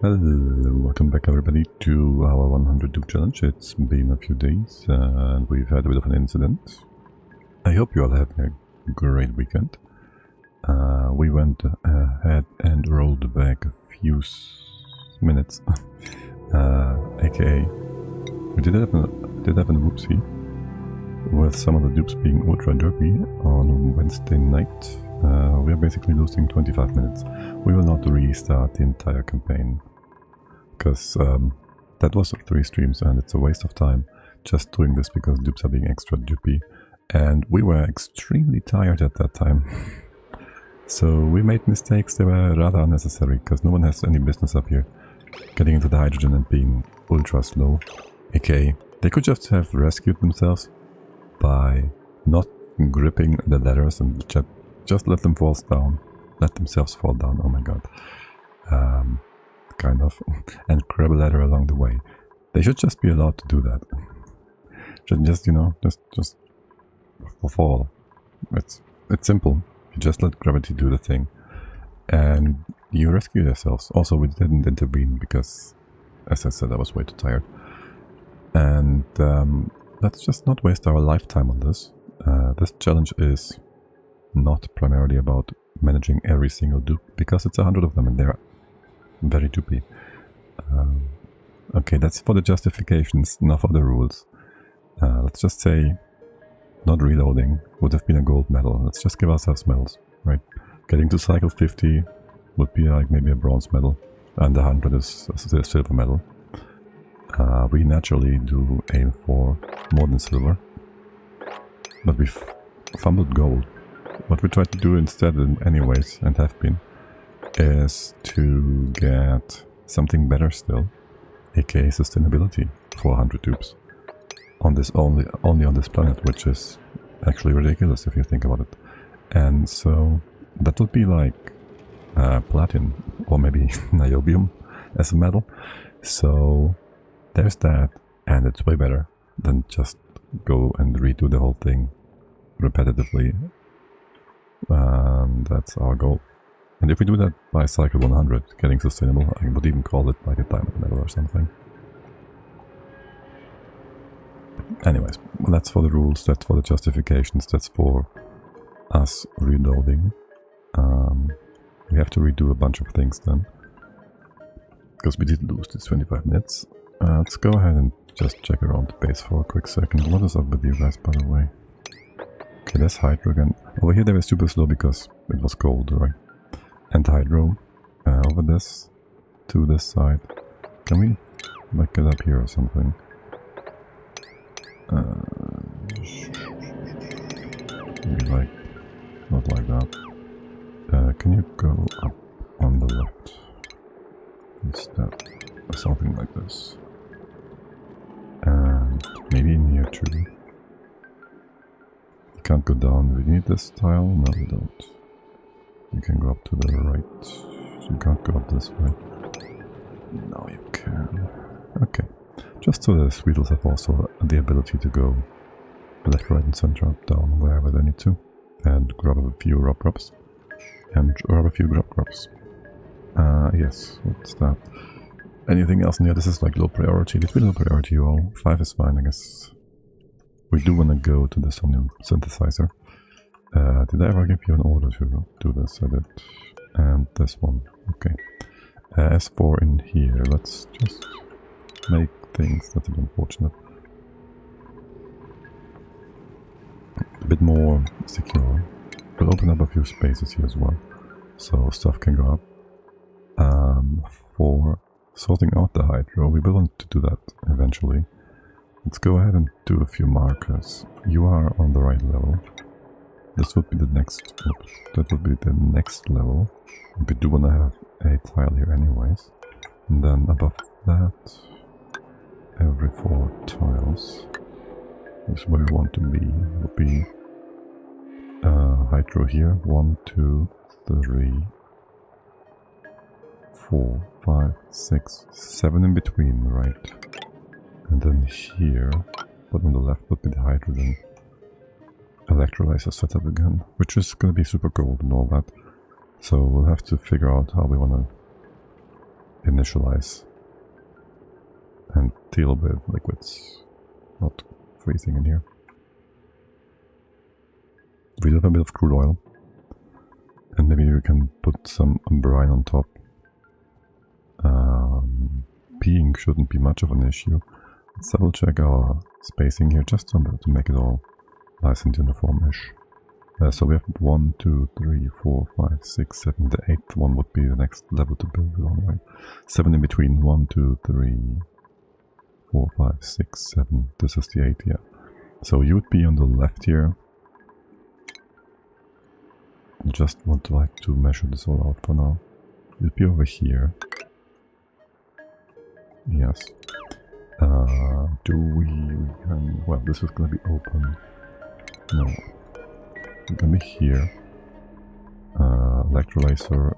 Hello, welcome back everybody to our 100 Dupe challenge. It's been a few days and we've had a bit of an incident. I hope you all had a great weekend. We went ahead and rolled back a few minutes, aka we did have an whoopsie with some of the dupes being ultra derpy on Wednesday night. We are basically losing 25 minutes. We will not restart the entire campaign because that was 3 streams and it's a waste of time just doing this because dupes are being extra dupey and we were extremely tired at that time. So we made mistakes that were rather unnecessary because no one has any business up here getting into the hydrogen and being ultra slow. Okay, they could just have rescued themselves by not gripping the ladders and just let them fall down. Let themselves fall down, oh my god. Kind of. And grab a ladder along the way. They should just be allowed to do that. Just you know, just fall. It's simple. You just let gravity do the thing. And you rescue yourselves. Also, we didn't intervene because, as I said, I was way too tired. And let's just not waste our lifetime on this. This challenge is not primarily about managing every single dupe, because it's 100 of them and they're very dupey. Okay, that's for the justifications, not for the rules. Let's just say not reloading would have been a gold medal. Let's just give ourselves medals, right? Getting to cycle 50 would be like maybe a bronze medal, and 100 is a silver medal. We naturally do aim for more than silver, but we've fumbled gold. What we try to do instead anyways, and have been, is to get something better still, aka sustainability for 100 dupes. On this only on this planet, which is actually ridiculous if you think about it. And so that would be like platinum or maybe niobium as a metal. So there's that, and it's way better than just go and redo the whole thing repetitively. That's our goal. And if we do that by cycle 100, getting sustainable, I would even call it like a diamond medal or something. Anyways, that's for the rules, that's for the justifications, that's for us reloading. We have to redo a bunch of things then, because we did lose these 25 minutes. Let's go ahead and just check around the base for a quick second. What is up with you guys, by the way? Okay, there's Hydro again. Over here they were super slow because it was cold, right? And Hydro over this to this side. Can we like get up here or something? Maybe like not like that. Can you go up on the left instead or something like this? And maybe in here too. You can't go down. We need this tile? No, we don't. You can go up to the right. So you can't go up this way. No, you can. Okay. Just so the Sweetles have also the ability to go left, right and center, up, down, wherever they need to. And grab a few rock crops. And grab a few grub crops. Yes, what's that? Anything else? Yeah, this is like low priority. Let's be low priority all. 5 is fine, I guess. We do want to go to the Somnium synthesizer. Did I ever give you an order to do this? I did. And this one. Okay. As for in here, let's just make things. That's a bit unfortunate. A bit more secure. We'll open up a few spaces here as well, so stuff can go up. For sorting out the Hydro, we will want to do that eventually. Let's go ahead and do a few markers. You are on the right level. This would be the next. Oops, that would be the next level. We do want to have a tile here anyways. And then above that, every 4 tiles is where we want to be. Would be Hydro here. 1, 2, 3, 4, 5, 6, 7 in between, right? And then here, but on the left would be the hydrogen electrolyzer setup again, which is going to be super cold and all that. So we'll have to figure out how we want to initialize and deal with liquids not freezing in here. We do have a bit of crude oil, and maybe we can put some brine on top. Peeing shouldn't be much of an issue. Let's double check our spacing here just to make it all nice and uniform-ish. So we have 1, 2, 3, 4, 5, 6, 7. The 8th one would be the next level to build on, right? 7 in between. 1, 2, 3, 4, 5, 6, 7. This is the 8th, yeah. So you would be on the left here. I just want to like to measure this all out for now. You'd be over here. Yes. Well, this is gonna be open. No. It's gonna be here. Electrolyzer,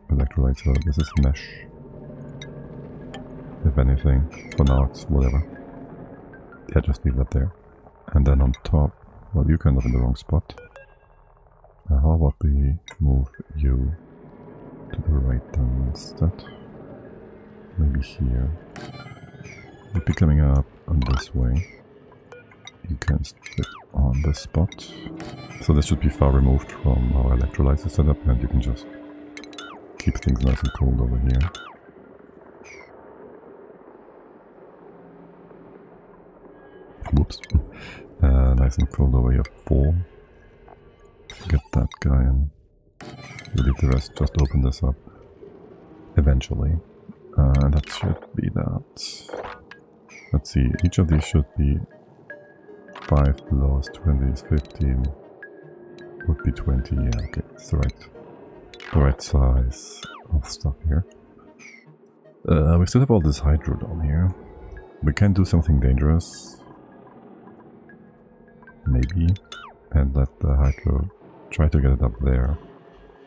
this is mesh. If anything, for now it's whatever. Yeah, just leave that there. And then on top, well, you're kind of in the wrong spot. How about we move you to the right then instead? Maybe here. You'll be coming up on this way. You can sit on this spot. So this should be far removed from our electrolyzer setup, and you can just keep things nice and cold over here. Whoops. Nice and cold over here. 4. Get that guy in. We'll leave the rest, just open this up. Eventually. That should be that. Let's see, each of these should be 5 below, 20 is 15. Would be 20, yeah, okay, it's the right size of stuff here. We still have all this hydro down here. We can do something dangerous. Maybe. And let the hydro try to get it up there.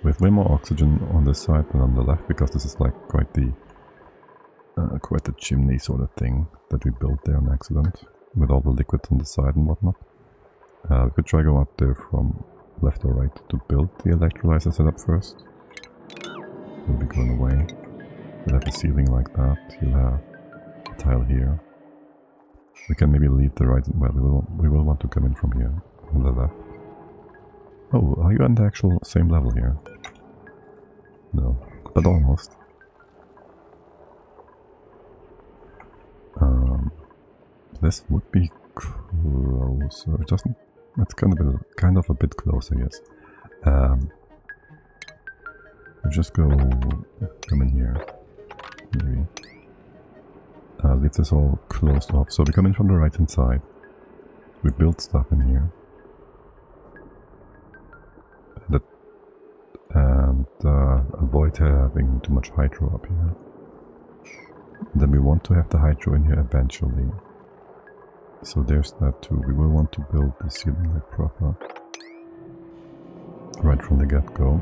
With way more oxygen on this side than on the left, because this is like quite the chimney sort of thing that we built there on accident, with all the liquids on the side and whatnot. We could try go up there from left or right to build the electrolyzer setup first. We'll be going away. We'll have a ceiling like that. You'll have a tile here. We can maybe leave the right. Well, we will want to come in from here on the left. Oh, are you on the actual same level here? No, but almost. This would be closer. It doesn't. It's kind of a bit closer, yes. We'll just come in here. Maybe. Leave this all closed off. So we come in from the right hand side. We build stuff in here. And avoid having too much hydro up here. And then we want to have the hydro in here eventually. So there's that too. We will want to build the ceiling like proper. Right from the get-go.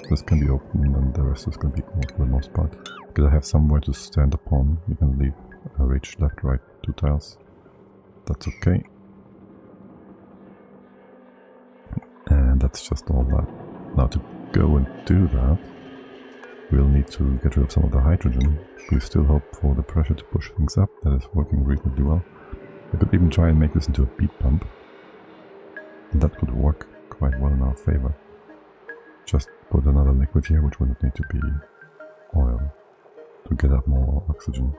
This can be open and the rest is going to be closed for the most part. Because I have somewhere to stand upon. You can leave reach left, right, 2 tiles. That's okay. And that's just all that. Now to go and do that, we'll need to get rid of some of the hydrogen. We still hope for the pressure to push things up. That is working reasonably well. I could even try and make this into a bead pump. And that could work quite well in our favor. Just put another liquid here, which wouldn't need to be oil, to get up more oxygen.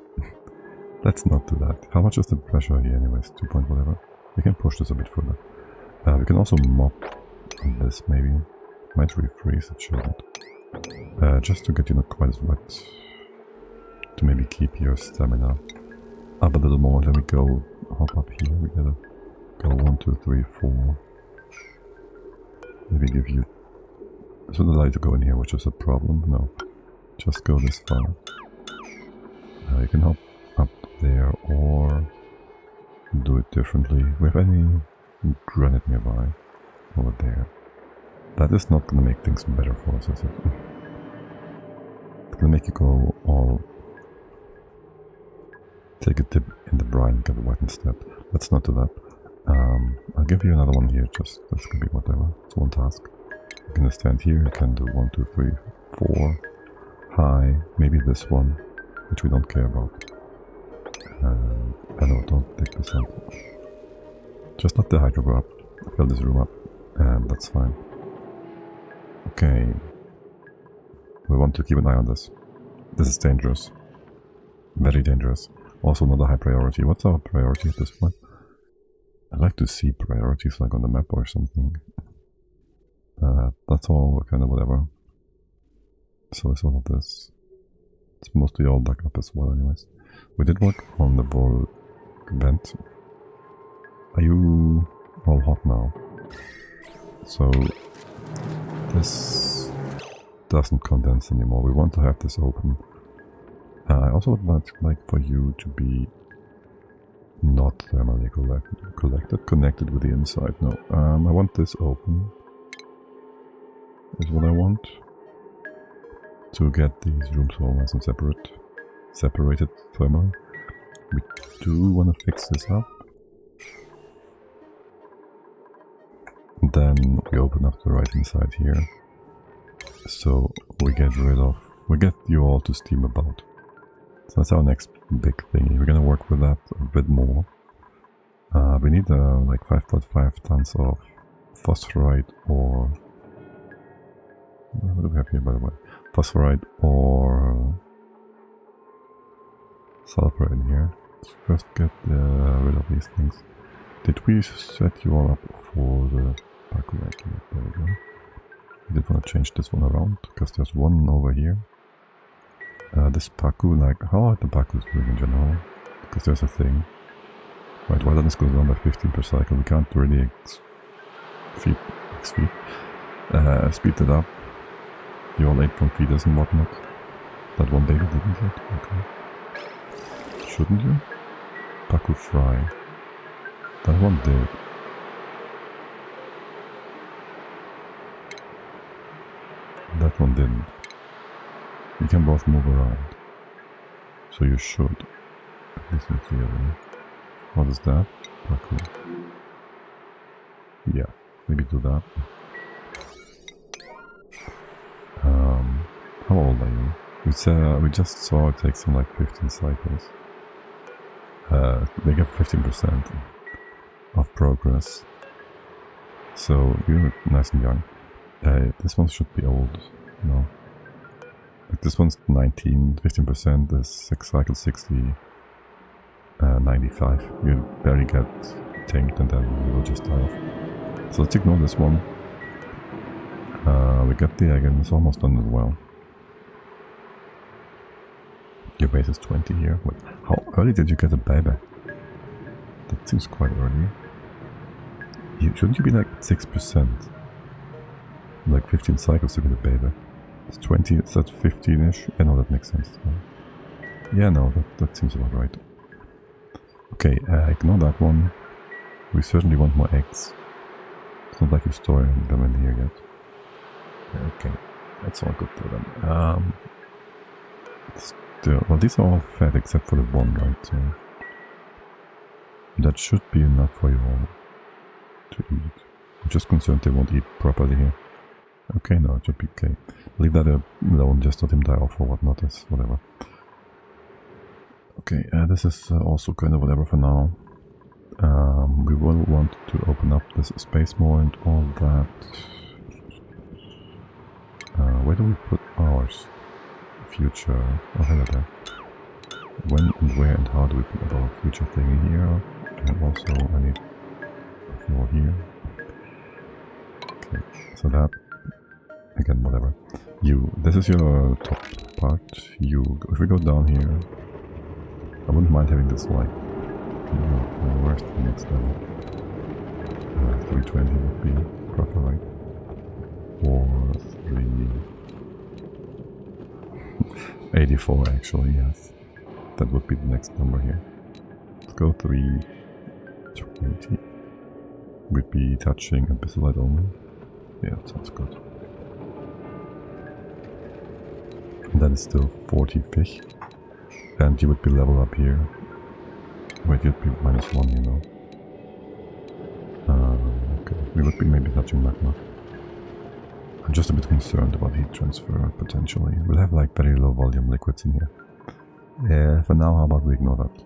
Let's not do that. How much is the pressure here anyways? 2 point whatever. We can push this a bit further. We can also mop on this maybe. Might refreeze, it shouldn't. Just to get you not quite as wet. To maybe keep your stamina up a little more. Then we go hop up here. We gotta go 1, 2, 3, 4. Maybe give you. So the light to go in here, which is a problem. No, just go this far. You can hop up there or do it differently. We have any granite nearby over there. That is not gonna make things better for us, is it? It's gonna make you go all take a dip in the brine and get wet instead. Let's not do that. I'll give you another one here, just that's gonna be whatever. It's one task. You're gonna stand here, you can do 1, 2, 3, 4. high. Maybe this one, which we don't care about. I know, don't take this out. Just not the hydro up. Fill this room up, and that's fine. Okay. We want to keep an eye on this. This is dangerous. Very dangerous. Also not a high priority. What's our priority at this point? I'd like to see priorities like on the map or something. That's all kind of whatever. So is all of this. It's mostly all back up as well anyways. We did work on the wall vent. Are you all hot now? So this doesn't condense anymore. We want to have this open. I also would like for you to be not thermally connected with the inside. No, I want this open. Is what I want. To get these rooms all nice and separated thermally. We do want to fix this up. Then we open up the right hand side here. So we get you all to steam about. So that's our next big thing. We're gonna work with that a bit more. We need like 5.5 tons of phosphorite or... What do we have here by the way? Phosphorite or sulfur in here. Let's first get rid of these things. Did we set you all up for the Paku? There we go. I did want to change this one around because there's one over here. This Paku, like, how are the Pakus doing in general? Because there's a thing. Right, why doesn't this go down by 15 per cycle? We can't really speed it up. You all ate from feeders and whatnot. That one baby didn't yet? Okay. Shouldn't you? Paku fry. That one did. That one didn't. You can both move around. So you should. At least in theory. What is that? Paku. Yeah, maybe do that. How old are you? We just saw it takes them like 15 cycles. They get 15% of progress. So you look nice and young. This one should be old, you know. Like this one's 19, 15%, this 6 cycles 60, 95. You barely get tanked and then you will just die off. So let's ignore this one. We got the egg and it's almost done as well. Your base is 20 here. Wait, how early did you get a baby? That seems quite early. Shouldn't you be like 6%? Like 15 cycles to get a baby. It's 20, it's at 15-ish. Yeah, no, that makes sense. Yeah, no, that seems about right. Okay, ignore that one. We certainly want more eggs. It's not like you're storing them in here yet. Okay, that's all good for them. Still, well, these are all fed except for the one, right? So that should be enough for you all to eat. I'm just concerned they won't eat properly here. Okay, no, it should be okay. Leave that alone, just let him die off or whatnot, is whatever. Okay, this is also kind of whatever for now. We will want to open up this space more and all that. Where do we put ours? Future. Oh, hello there. When and where and how do we put our future thing here? And also, I need a floor here. Okay, so that. Again, whatever. This is your top part. If we go down here, I wouldn't mind having this like, where's the next level? 320 would be proper, right? Or 384 actually, yes. That would be the next number here. Let's go 320. We'd be touching Abyssal only. Yeah, that sounds good. And that is still 40 fish. And you would be level up here. Wait, you'd be -1, you know. Okay, we would be maybe touching magma. I'm just a bit concerned about heat transfer, potentially. We'll have like very low volume liquids in here. Yeah, for now, how about we ignore that?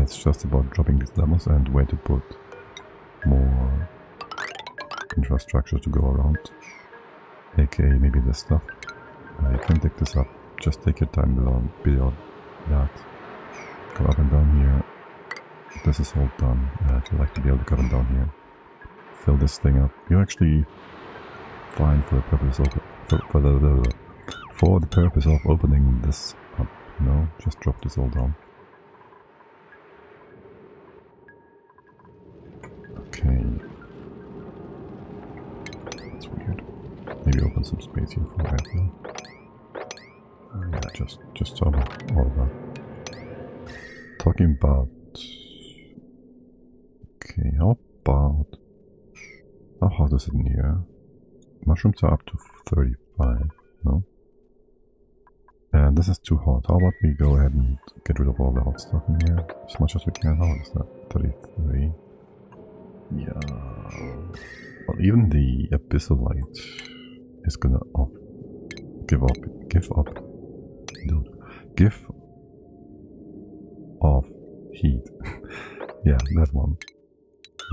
It's just about dropping these levels and where to put more infrastructure to go around. aka maybe this stuff. You can take this up. Just take your time below that. Go up and down here. This is all done. If you like to be able to come down here, fill this thing up. You're actually fine for the purpose of for the purpose of opening this up. No, just drop this all down. Okay. That's weird. Maybe open some space here for that. Yeah, just all that. Talking about. Okay, how about. How hot is it in here? Mushrooms are up to 35, no? And this is too hot. How about we go ahead and get rid of all the hot stuff in here as much as we can? How hot is that? 33. Yeah. Well, even the abyssalite is gonna give up. Dude. Give off heat. Yeah, that one.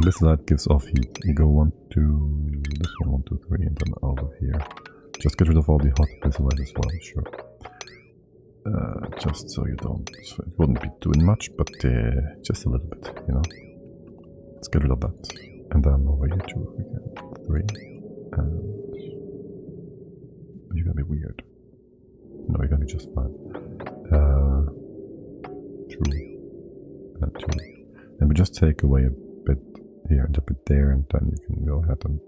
This light gives off heat. You go 1, 2, this one, 1, 2, 3, and then over here. Just get rid of all the hot abyssalite as well, sure. Just so you don't. So it wouldn't be doing much, but just a little bit, you know. Let's get rid of that. And then over here too, if we can. 3. And you're gonna be weird. No, you're gonna be just fine. 2. And 2. And we just take away a bit here and a bit there, and then you can go ahead and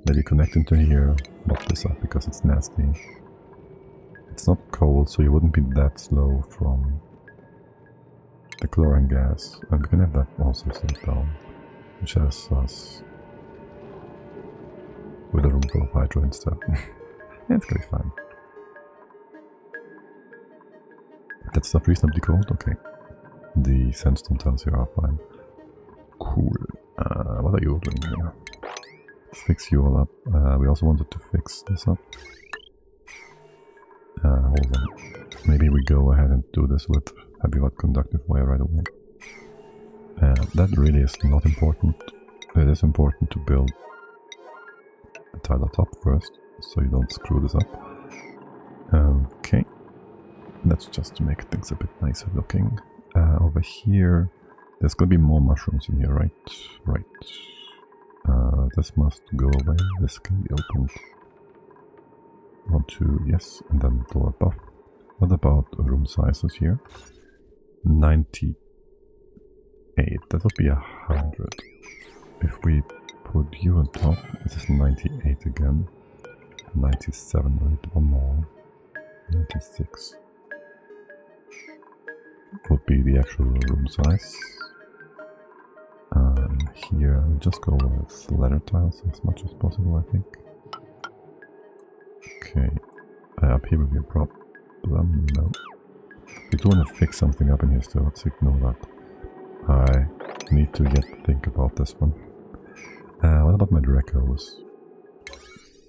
maybe connect into here, mop this up because it's nasty. It's not cold, so you wouldn't be that slow from the chlorine gas, and we can have that also sink down, which has us with a room full of hydro instead. Yeah, it's gonna be fine. That stuff reasonably cold? Okay. The sandstone tiles here are fine. Cool. What are you doing here? Fix you all up. We also wanted to fix this up. Hold on. Maybe we go ahead and do this with heavy wet conductive wire right away. That really is not important. It is important to build a tile on top first, so you don't screw this up. Okay. That's just to make things a bit nicer looking. Over here, there's gonna be more mushrooms in here, right? Right. This must go away. This can be opened. 1, 2, yes, and then door above. What about room sizes here? 98. That would be 100. If we put you on top, this is 98 again. 97, right? One more. 96. Would be the actual room size. Here, just go with ladder tiles as much as possible, I think. Okay, up here would be a problem. No. We do want to fix something up in here still. Let's ignore that. I need to yet think about this one. What about my Dracos?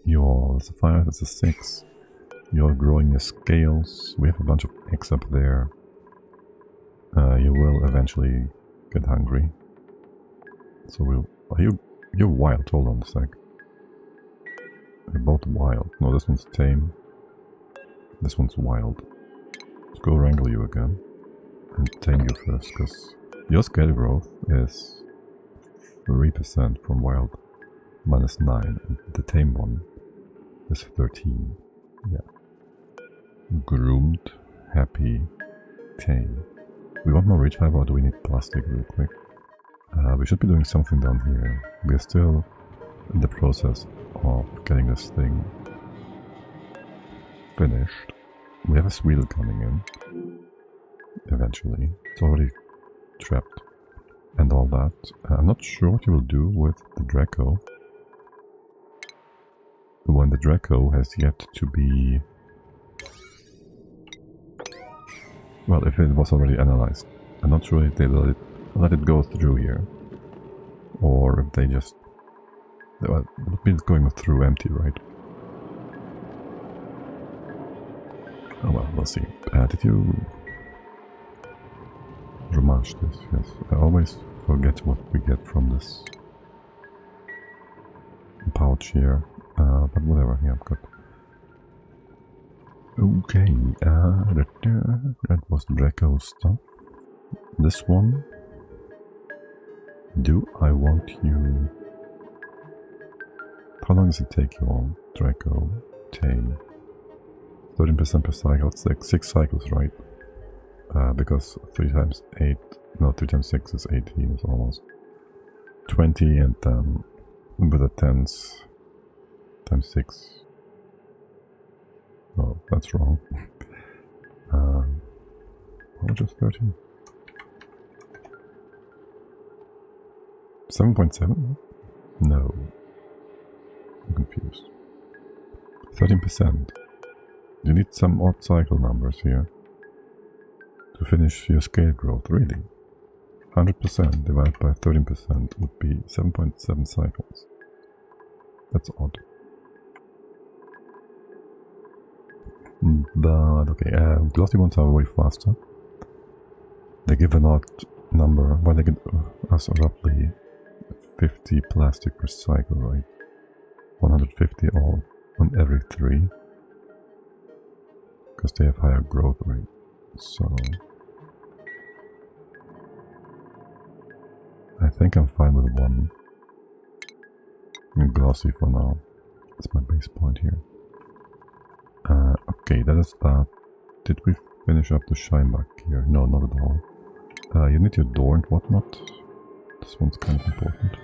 That's a 5, that's a 6. You're growing your scales. We have a bunch of eggs up there. You will eventually get hungry. So you're wild, hold on a sec. They're both wild. No, this one's tame. This one's wild. Let's go wrangle you again. And tame you first, because your scale growth is 3% from wild. Minus 9. And the tame one is 13. Yeah. Groomed, happy, tame. We want more ridge fiber, or do we need plastic real quick? We should be doing something down here. We are still in the process of getting this thing finished. We have a wheel coming in. Eventually. It's already trapped. And all that. I'm not sure what you will do with the Draco. When the Draco has yet to be... Well, if it was already analyzed. I'm not sure if they let it go through here. Or if they just Well, it would mean it's going through empty, right? Oh well, we'll see. Did you... Ramage this, yes. I always forget what we get from this pouch here. But whatever, yeah, good. Okay, that was Draco stuff. This one. Do I want you... How long does it take you all? Draco, tame. 13% per cycle, it's like 6 cycles, right? Because 3 times 8, no, 3 times 6 is 18, it's almost 20, and then with the 10s times 6. Oh, that's wrong. How much is 13? 7.7? No. I'm confused. 13%. You need some odd cycle numbers here to finish your scale growth, really. 100% divided by 13% would be 7.7 cycles. That's odd. But okay, glossy ones are way faster. They give an odd number, well, they give us roughly 50 plastic per cycle, right? 150 all on every 3. Because they have higher growth rate. So I think I'm fine with 1. I'm glossy for now. That's my base point here. Okay, that is that. Did we finish up the shine back here? No, not at all. You need your door and whatnot. This one's kind of important.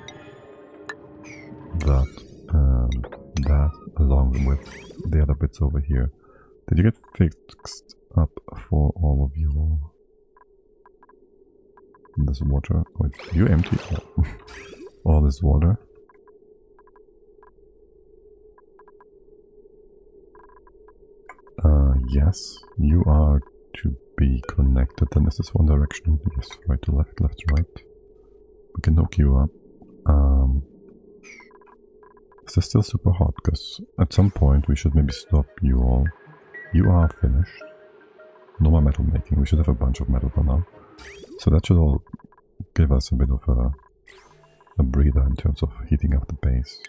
That and that, along with the other bits over here. Did you get fixed up for all of your... this water? Wait, you empty all this water? Yes, you are to be connected, and this is one direction. Yes, right to left, left to right. We can hook you up. This is still super hot, because at some point we should maybe stop you all. You are finished. No more metal making. We should have a bunch of metal for now. So that should all give us a bit of a breather in terms of heating up the base.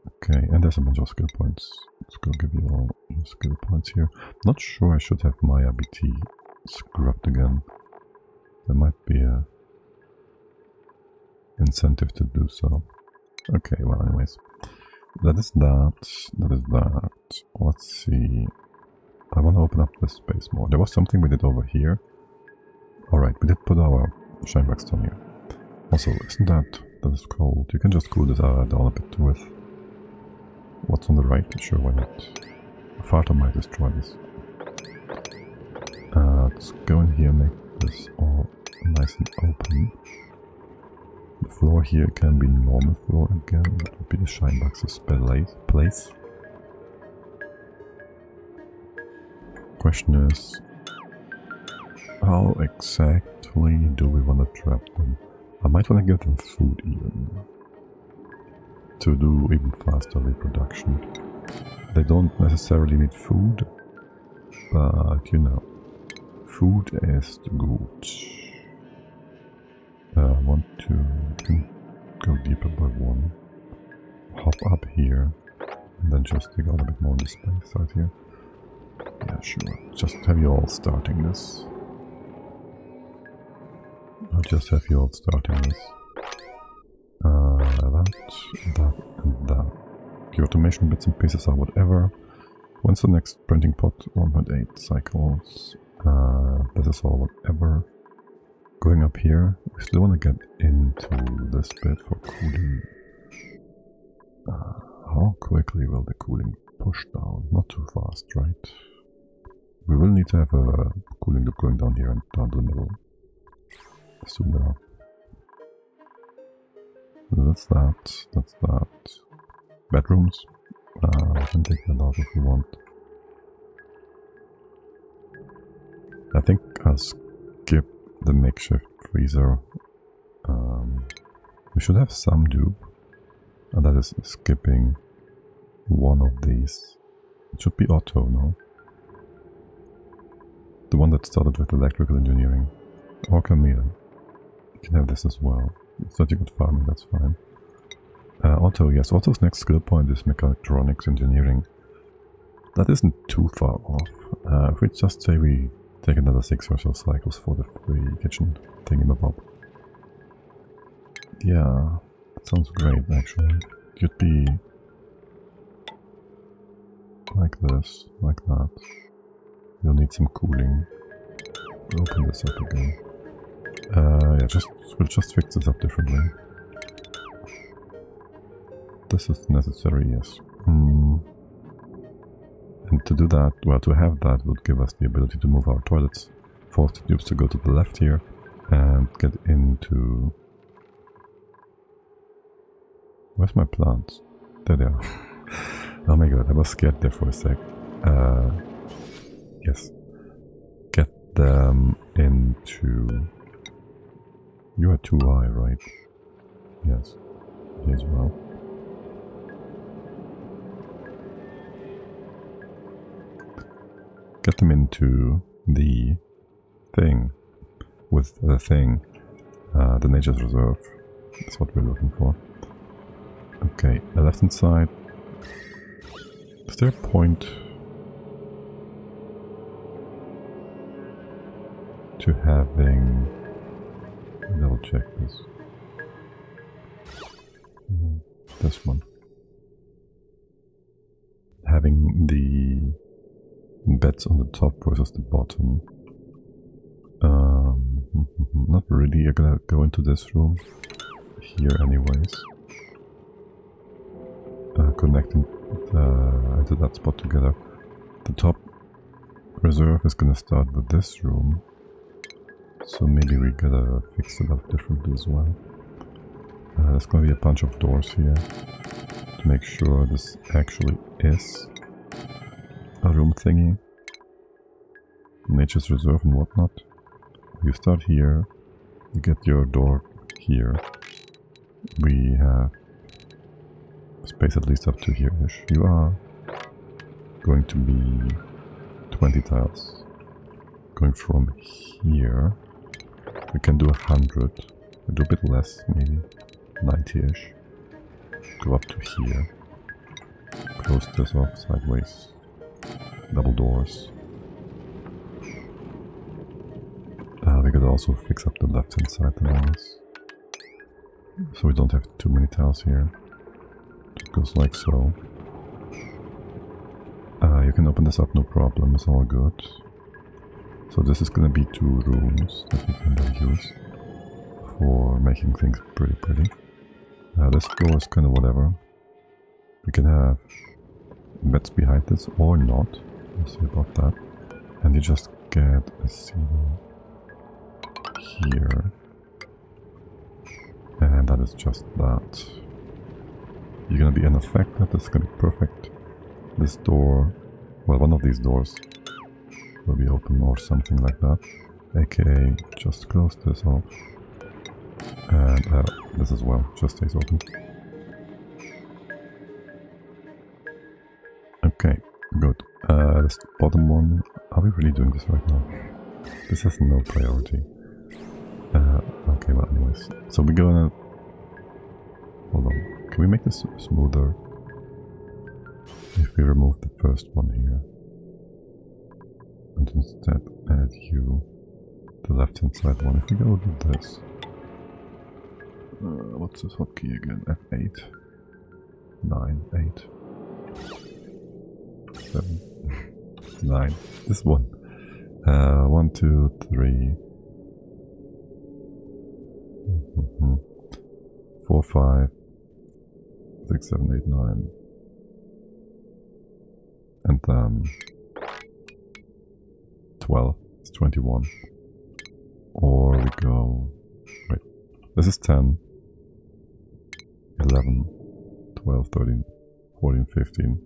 Okay, and there's a bunch of skill points. Let's go give you all your skill points here. Not sure I should have my RBT scrubbed again. There might be a incentive to do so. Okay, well anyways. That is that. That is that. Let's see. I want to open up this space more. There was something we did over here. Alright, we did put our shine stone here. Also, isn't that is cold? You can just cool this down a bit with what's on the right. Sure, why not? A farter might destroy this. Let's go in here, make this all nice and open. The floor here can be normal floor again. That would be the Shinebox's place. Question is, how exactly do we want to trap them? I might want to give them food even, to do even faster reproduction. They don't necessarily need food, but you know, food is good. I want to go deeper by 1, hop up here, and then just dig out a bit more in the space out here. Yeah, sure. Just have you all starting this. I'll just have you all starting this. That, and that. The automation bits and pieces are whatever. When's the next printing pot? 1.8 cycles. This is all whatever. Going up here, we still want to get into this bit for cooling. How quickly will the cooling push down? Not too fast, right? We will need to have a cooling loop going down here and down the middle. Soon enough. That's that. That's that. Bedrooms. We can take that out if we want. I think I'll skip the makeshift freezer. We should have some dupe. And that is skipping one of these. It should be auto, no? The one that started with electrical engineering. Or Camille. You can have this as well. It's not good farming, that's fine. Auto, yes. Auto's next skill point is mechatronics engineering. That isn't too far off. If we just say we take another 6 or so cycles for the free kitchen thingamabob. Yeah, that sounds great actually. It could be like this, like that. You'll need some cooling. Open this up again. Yeah, we'll just fix this up differently. This is necessary, yes. And to do that, well, to have that would give us the ability to move our toilets. Force the Dupes to go to the left here and get into... Where's my plants? There they are. Oh my god, I was scared there for a sec. Yes. Get them into... You are too high, right? Yes. Here as well. Get them into the thing. With the thing. The nature's reserve. That's what we're looking for. Okay, the left hand side. Is there a point to having... Double check this. This one. Having the beds on the top versus the bottom. Not really. You're gonna go into this room here anyways. Connecting into that spot together. The top reserve is gonna start with this room. So maybe we gotta fix it up differently as well. There's gonna be a bunch of doors here to make sure this actually is a room thingy. Nature's reserve and whatnot. You start here, you get your door here. We have space at least up to here-ish. You are going to be 20 tiles. Going from here, we can do 100. We do a bit less, maybe 90-ish. Go up to here. Close this off sideways. Double doors. We could also fix up the left hand side allowance. So we don't have too many tiles here. It goes like so. You can open this up, no problem, it's all good. So this is gonna be 2 rooms that we can then use for making things pretty. This door is kind of whatever. We can have beds behind this or not. We'll see about that. And you just get a zero here. And that is just that. You're gonna be unaffected, that's gonna be perfect. This door, well, one of these doors will be open or something like that. AKA, just close this off. And this as well, just stays open. Okay, good. This bottom one, are we really doing this right now? This has no priority. Okay, well anyways. So we're gonna... Hold on. Can we make this smoother? If we remove the first one here. And instead add you the left hand side one. If we go do this. What's this hotkey again? F8. 9, 8. 7. 9. This one. 1, 2, 3. 4, 5. 6, 7, 8, 9. And then 12. It's 21. Or we go... Wait. This is 10. 11. 12, 13, 14, 15.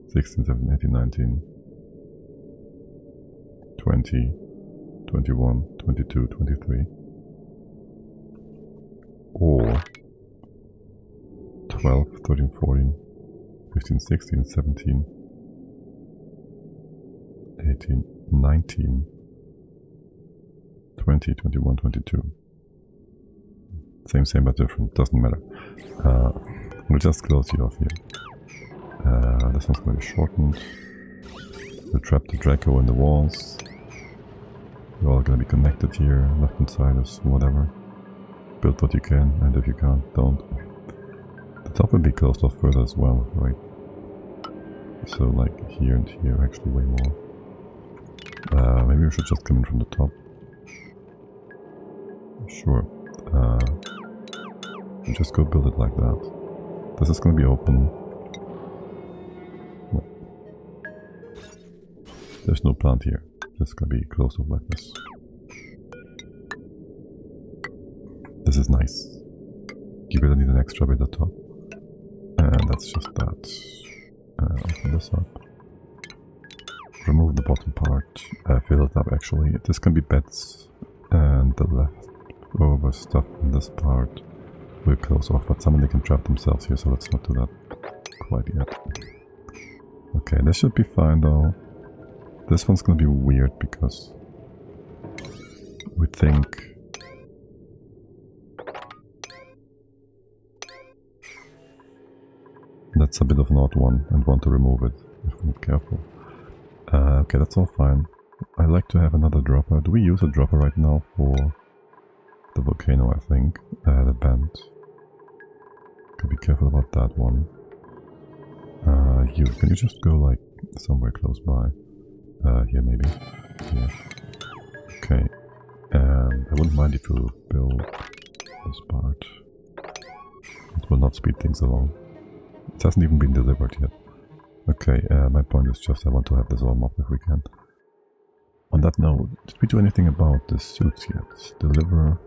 16, 17, 18, 19. 20. 21, 22, 23. Or 12, 13, 14, 15, 16, 17, 18, 19, 20, 21, 22. Same but different, doesn't matter. We'll just close you off here. This one's going to be shortened. We'll trap the Draco in the walls. We're all going to be connected here, left hand side is whatever. Build what you can, and if you can't, don't. The top will be closed off further as well, right? So like here and here, actually way more. Maybe we should just come in from the top. Sure. Just go build it like that. This is going to be open. No. There's no plant here. This is going to be closed off like this. This is nice. You better need an extra bit at the top. And that's just that. Open this up. Remove the bottom part. Fill it up actually. This can be beds and the leftover stuff in this part will close off, but somebody can trap themselves here, so let's not do that quite yet. Okay, this should be fine though. This one's gonna be weird because we think that's a bit of an odd one and want to remove it if we're not careful. Okay, that's all fine. I like to have another dropper. Do we use a dropper right now for the volcano, I think? The band. Okay, be careful about that one. Can you just go like somewhere close by? Here maybe. Here. Okay. I wouldn't mind if you build this part. It will not speed things along. It hasn't even been delivered yet. Okay, my point is just I want to have this all mobbed if we can. On that note, did we do anything about the suits yet? Deliver.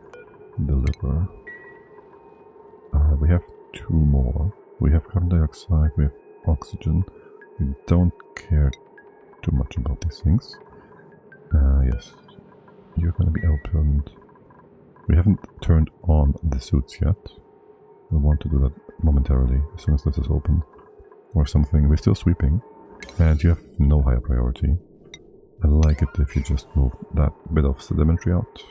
We have two more. We have carbon dioxide, we have oxygen. We don't care too much about these things. Yes, you're gonna be opened. We haven't turned on the suits yet. We want to do that momentarily, as soon as this is open. Or something. We're still sweeping. And you have no higher priority. I like it if you just move that bit of sedimentary out.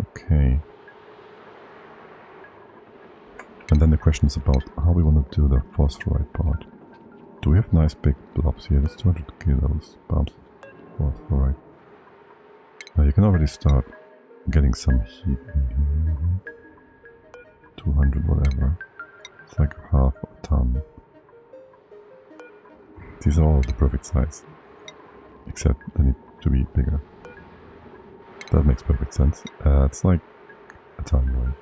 Okay. And then the question is about how we want to do the phosphorite part. Do we have nice big blobs here? That's 200 kilos. Bombs. Phosphorite. Now you can already start getting some heat in here. 200 whatever. It's like half a ton. These are all the perfect size. Except they need to be bigger. That makes perfect sense. It's like a ton, right?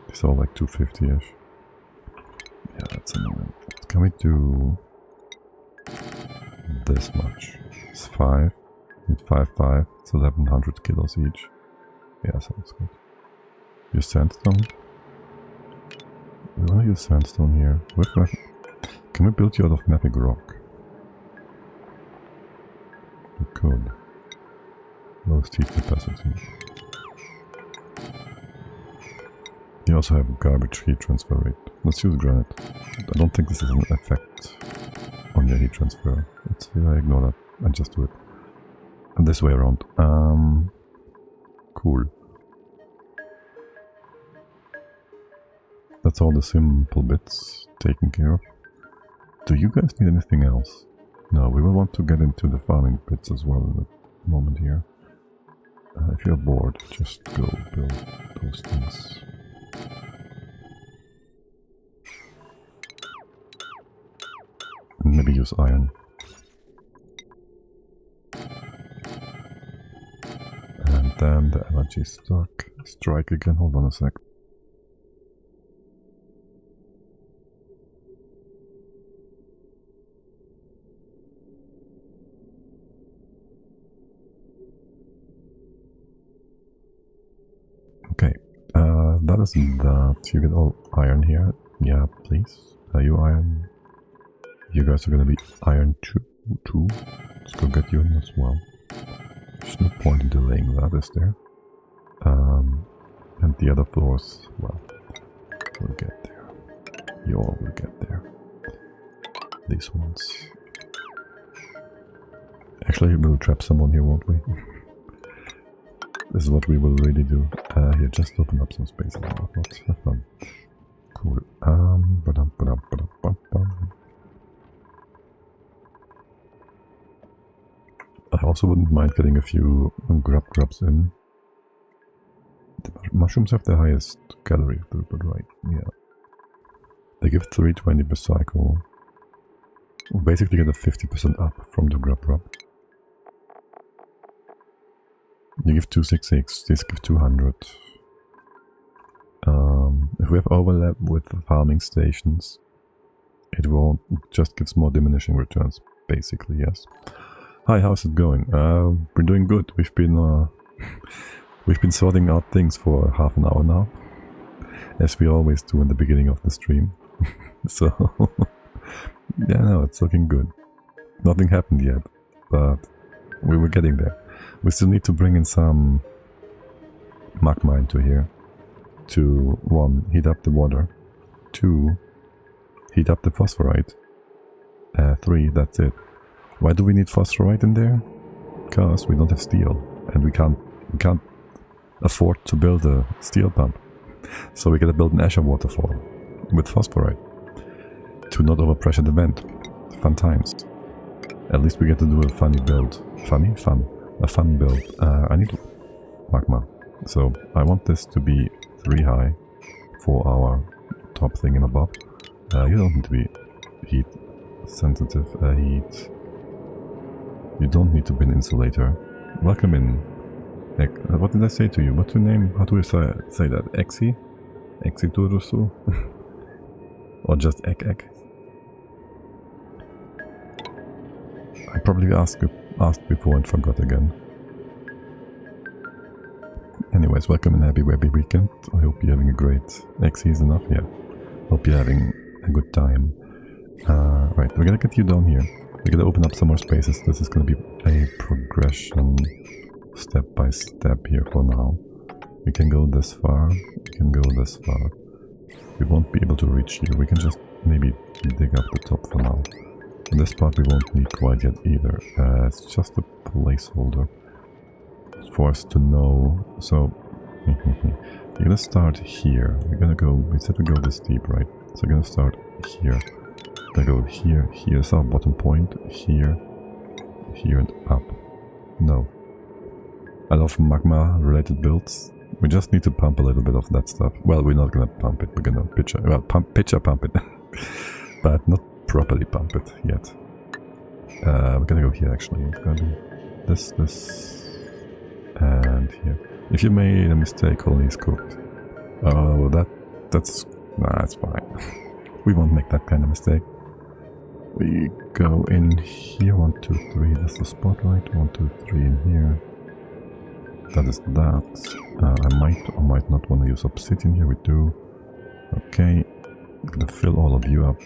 These are all like 250-ish. Yeah, that's annoying. Can we do this much? It's 5. Need 5. It's 1100 kilos each. Yeah, sounds good. Use sandstone. We want to use sandstone here. Can we build you out of mafic rock? We could. Lowest heat capacity. You also have garbage heat transfer rate. Let's use granite. I don't think this is an effect on your heat transfer. Let's ignore that and just do it. And this way around. Cool. That's all the simple bits taken care of. Do you guys need anything else? No, we will want to get into the farming bits as well in a moment here. If you're bored, just go build those things. And maybe use iron. And then the energy strike again. Hold on a sec. Okay, that is that. You get all iron here. Yeah, please. You iron. You guys are gonna be iron too. Let's go get you in as well. There's no point in delaying that, is there? And the other floors, well, we'll get there. You all will get there. These ones. Actually, we'll trap someone here, won't we? This is what we will really do. Here, just open up some space. Have fun. Cool. I also wouldn't mind getting a few grubs in. The mushrooms have the highest calorie throughput, right? Yeah. They give 320 per cycle. We'll basically get a 50% up from the grub. You give 266, these give 200. If we have overlap with farming stations, it won't, just gives more diminishing returns, basically, yes. Hi, how's it going? We're doing good. We've been sorting out things for half an hour now, as we always do in the beginning of the stream. So, yeah, no, it's looking good. Nothing happened yet, but we were getting there. We still need to bring in some magma into here to 1. Heat up the water, 2. Heat up the phosphorite, 3. That's it. Why do we need phosphorite in there? Because we don't have steel, and we can't afford to build a steel pump. So we gotta build an Azure waterfall with phosphorite to not overpressure the vent. Fun times. At least we get to do a funny build. Funny? Fun. A fun build. I need magma. So I want this to be 3 high for our top thing and above. You don't need to be heat sensitive. Heat. You don't need to be an insulator. Welcome in. What did I say to you? What's your name? How do you say that? Exi? Exi Turusu? Or just Ek? I probably asked before and forgot again. Anyways, welcome and happy webby weekend. I hope you're having a great... Exi is enough? Yeah. Hope you're having a good time. Right, we're gonna get you down here. We're gonna open up some more spaces. This is gonna be a progression step by step here for now. We can go this far, we can go this far. We won't be able to reach here. We can just maybe dig up the top for now. And this part we won't need quite yet either. It's just a placeholder for us to know. So we're gonna start here. We're gonna go, we said we go this deep, right? So we're gonna start here. We're gonna go here, here's our bottom point, here, here and up. No. I love magma related builds. We just need to pump a little bit of that stuff. Well, we're not gonna pump it, we're gonna pitcher pump it. But not properly pump it yet. We're gonna go here actually. We're gonna do this, and here. If you made a mistake, colony is cooked. Oh, that's fine. We won't make that kind of mistake. We go in here, 1, 2, 3. That's the spot, right? 1, 2, 3 in here. That is that. I might or might not want to use obsidian here. We do. Okay. I'm gonna fill all of you up.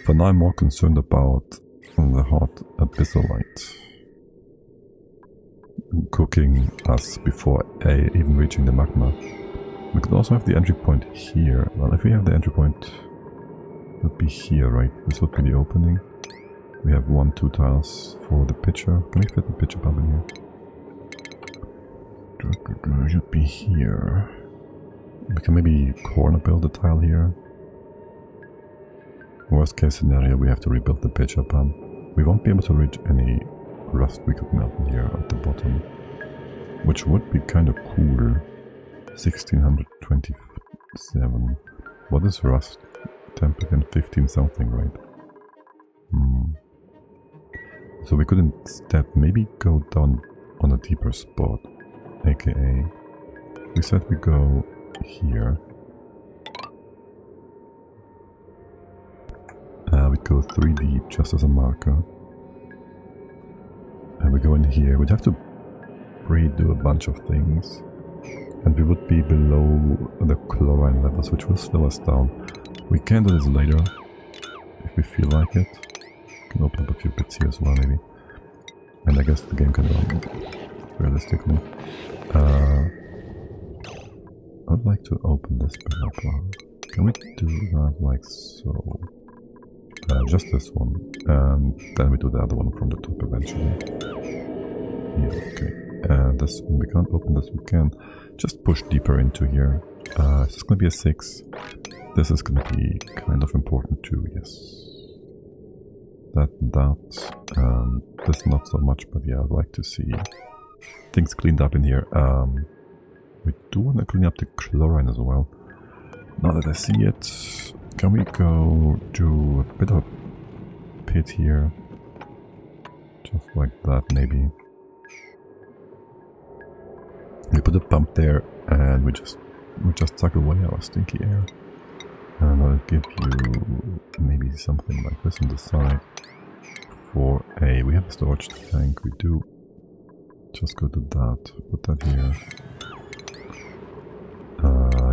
For now, I'm more concerned about the hot abyssalite cooking us before even reaching the magma. We could also have the entry point here. Well, if we have the entry point, it would be here, right? This would be the opening. We have 1, 2 tiles for the pitcher. Can we fit the pitcher pump in here? It should be here. We can maybe corner build a tile here. Worst case scenario, we have to rebuild the pitcher pump. We won't be able to reach any rust we could melt in here at the bottom, which would be kind of cool. 1627. What is rust? 10%, 15 something, right? So we could instead maybe go down on a deeper spot, aka we said we go here. We'd go 3 deep just as a marker. And we go in here. We'd have to redo a bunch of things. And we would be below the chlorine levels, which will slow us down. We can do this later, if we feel like it. We can open up a few pits here as well, maybe. And I guess the game can run realistically. I'd like to open this back up. Can we do that like so? Just this one, and then we do the other one from the top eventually. Yeah, okay. This one, we can't open this, we can just push deeper into here. This is going to be a 6. This is going to be kind of important too, yes. This not so much, but yeah, I'd like to see things cleaned up in here. We do want to clean up the chlorine as well. Now that I see it, can we go do a bit of a pit here? Just like that, maybe. We put a pump there, and we just suck away our stinky air. And I'll give you maybe something like this on the side. For a, we have a storage tank, we do. Just go to that, put that here.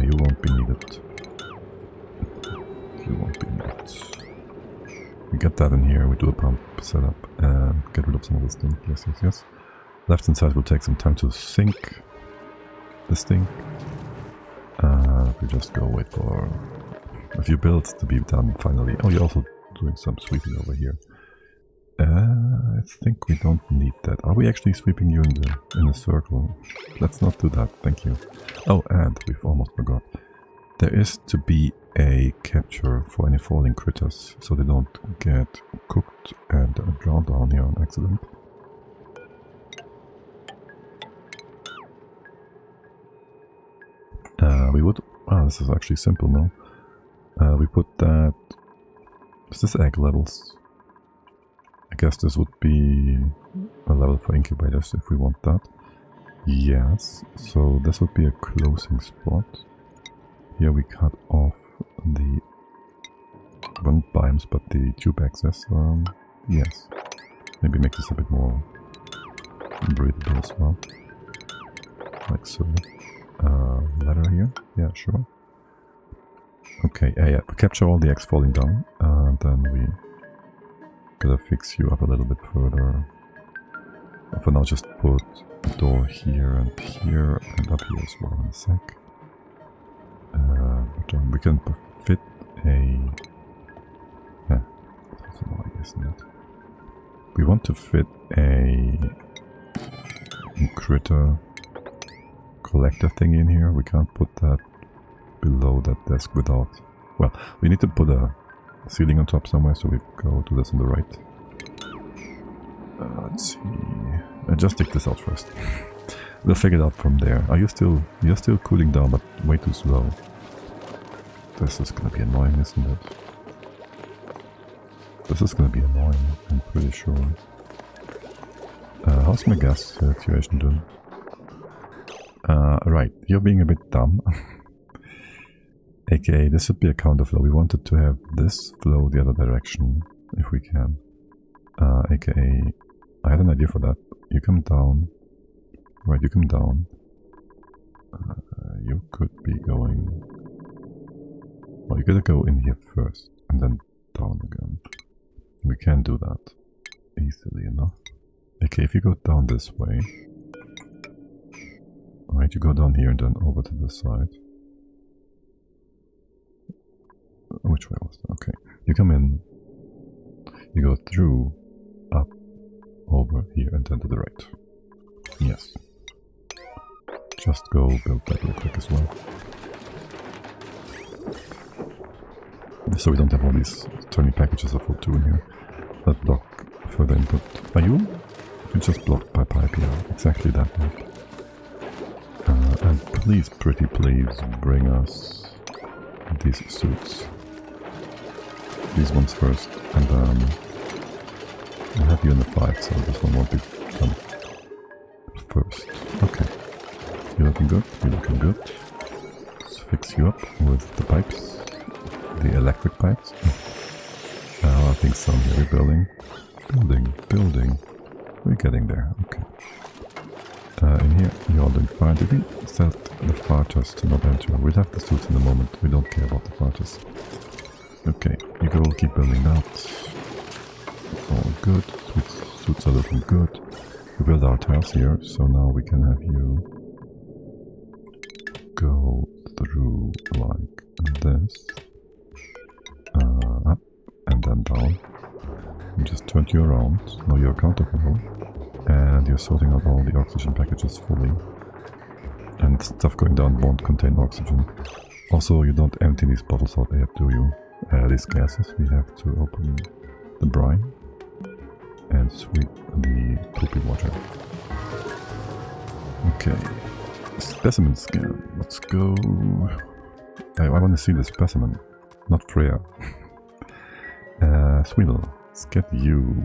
You won't be needed. You won't be needed. We get that in here, we do a pump setup and get rid of some of this thing. Yes, yes, yes. Left hand side will take some time to sink this thing. We just go wait for a few builds to be done finally. Oh, you're also doing some sweeping over here. I think we don't need that. Are we actually sweeping you in a circle? Let's not do that, thank you. Oh, and we've almost forgot. There is to be a capture for any falling critters, so they don't get cooked and drowned down here on accident. We would... Ah, this is actually simple now. We put that... Is this egg levels? I guess this would be a level for incubators if we want that. Yes, so this would be a closing spot. Here we cut off the biomes, but the tube access, yes. Maybe make this a bit more breathable as well. Like so. Ladder here? Yeah, sure. Okay, yeah, capture all the eggs falling down, and then we gotta fix you up a little bit further. For now, just put a door here and up here as well in a sec. We can fit a... Yeah, that's annoying, isn't it? We want to fit a critter collector thing in here. We can't put that below that desk without... Well, we need to put a ceiling on top somewhere, so we go to this on the right. Let's see... just take this out first. We'll figure it out from there. Are you still... You're still cooling down, but way too slow. This is gonna be annoying, isn't it? This is gonna be annoying, I'm pretty sure. How's my gas situation doing? Right, you're being a bit dumb. AKA, this should be a counterflow. We wanted to have this flow the other direction, if we can. AKA, I had an idea for that. You come down. Right, you come down. You could be going... Well, you gotta go in here first, and then down again. We can do that easily enough. Okay, if you go down this way... Right, you go down here and then over to the side. Which way was that? Okay. You come in, you go through, up, over here, and then to the right. Yes. Just go build that real quick as well. So we don't have all these turning packages of wood 2 in here that block further input. Are you? You're just blocked by pipe, yeah. Exactly that way. And please, pretty please, bring us these suits. These ones first, and then I'll have you in the fight, so this one won't be done first. Okay. You're looking good, you're looking good. Let's fix you up with the pipes. The electric pipes. I think some here. We're building. Building. We're getting there. Okay. In here, you're all doing fine. Did we set the farters to not enter? We'll have the suits in a moment. We don't care about the farters. Okay, you go keep building that. It's all good. Suits are looking good. We build our tiles here, so now we can have you go through like this, up and then down. And just turn you around. Now you're accountable, and you're sorting out all the oxygen packages fully. And stuff going down won't contain oxygen. Also, you don't empty these bottles out there, do you? These gases. We have to open the brine and sweep the poopy water. Okay. Specimen scan. Let's go. I want to see the specimen, not Freya. Swindle. Let's get you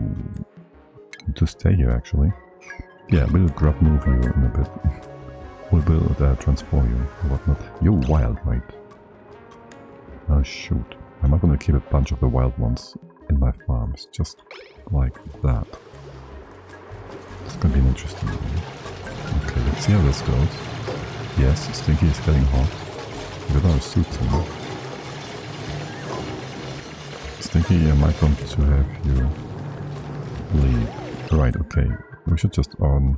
to stay here, actually. Yeah, we'll grab move you in a bit. We will transform you or whatnot. You're wild, right? Oh shoot. I'm not gonna keep a bunch of the wild ones in my farms, just like that. It's gonna be an interesting one. Okay, let's see how this goes. Yes, Stinky is getting hot. With our suits on. Stinky, I might want to have you leave. Right, okay. We should just turn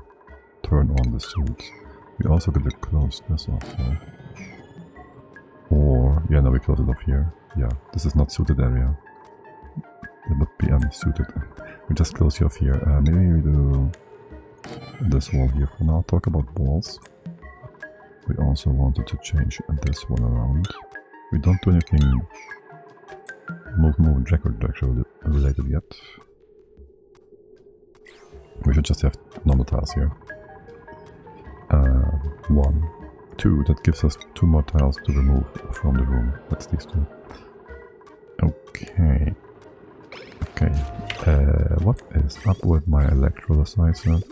on the suits. We also gotta close this off now. Or, yeah, no, we close it off here. Yeah, this is not suited area. It would be unsuited. We just close you off here. Maybe we do this wall here for now. Talk about walls. We also wanted to change this one around. We don't do anything move record related yet. We should just have normal tiles here. 1, 2, that gives us 2 more tiles to remove from the room. That's these 2. Okay. Okay. What is up with my electrolyzer?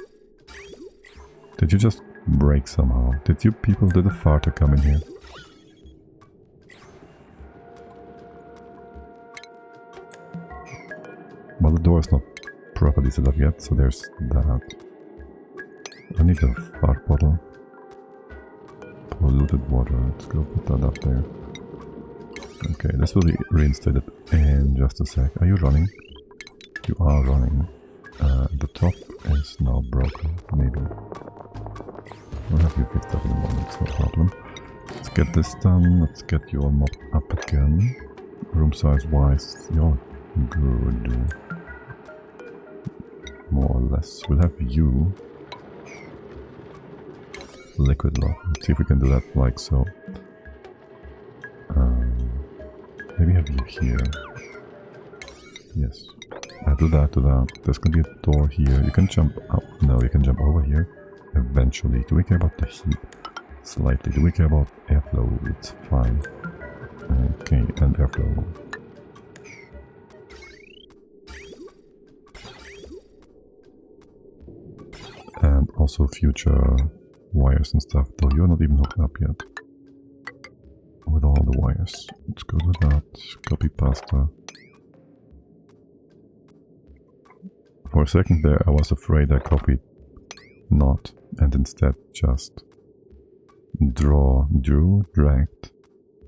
Did you just break somehow? Did a farter come in here? Well, the door is not properly set up yet, so there's that. I need a fart bottle. Polluted water, let's go put that up there. Okay, this will be reinstated in just a sec. Are you running? You are running. The top is now broken, maybe. We'll have you fixed up in a moment, it's no problem. Let's get this done, let's get your mob up again. Room size wise, you're good. More or less. We'll have you liquid lock. Let's see if we can do that like so. Maybe have you here. Yes. Do that. There's gonna be a door here. You can jump up. No, you can jump over here. Eventually. Do we care about the heat? Slightly. Do we care about airflow? It's fine. Okay, and airflow. And also future wires and stuff, though you're not even hooked up yet. With all the wires. Let's go to that. Copy pasta. For a second there I was afraid I copied not, and instead just dragged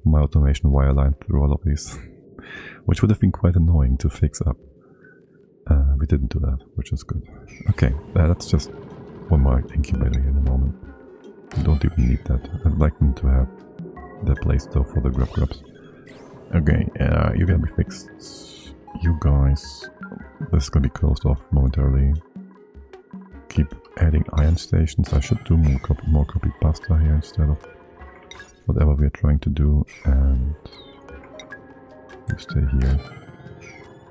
my automation wire line through all of these. Which would have been quite annoying to fix up. We didn't do that, which is good. Okay, that's just one more incubator here in a moment. We don't even need that. I'd like them to have their place though for the grubs. Okay, you're gonna be fixed. You guys, this is gonna be closed off momentarily. Keep adding iron stations. I should do more copy pasta here instead of whatever we're trying to do, and you stay here.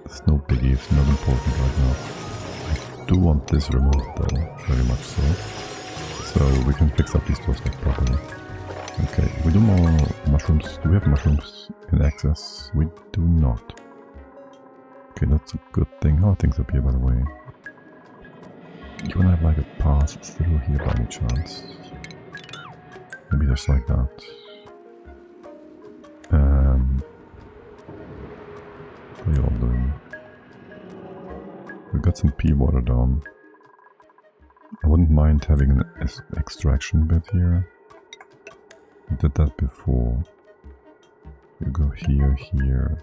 It's no biggie, it's not important right now. I do want this removed though, very much so. So we can fix up these doors like properly. Okay, we do more mushrooms. Do we have mushrooms in excess? We do not. Okay, that's a good thing. How are things up here, by the way? You wanna have like a pass through here by any chance? Maybe just like that. What are you all doing? We got some pea water down. I wouldn't mind having an extraction bit here. We did that before. You go here, here,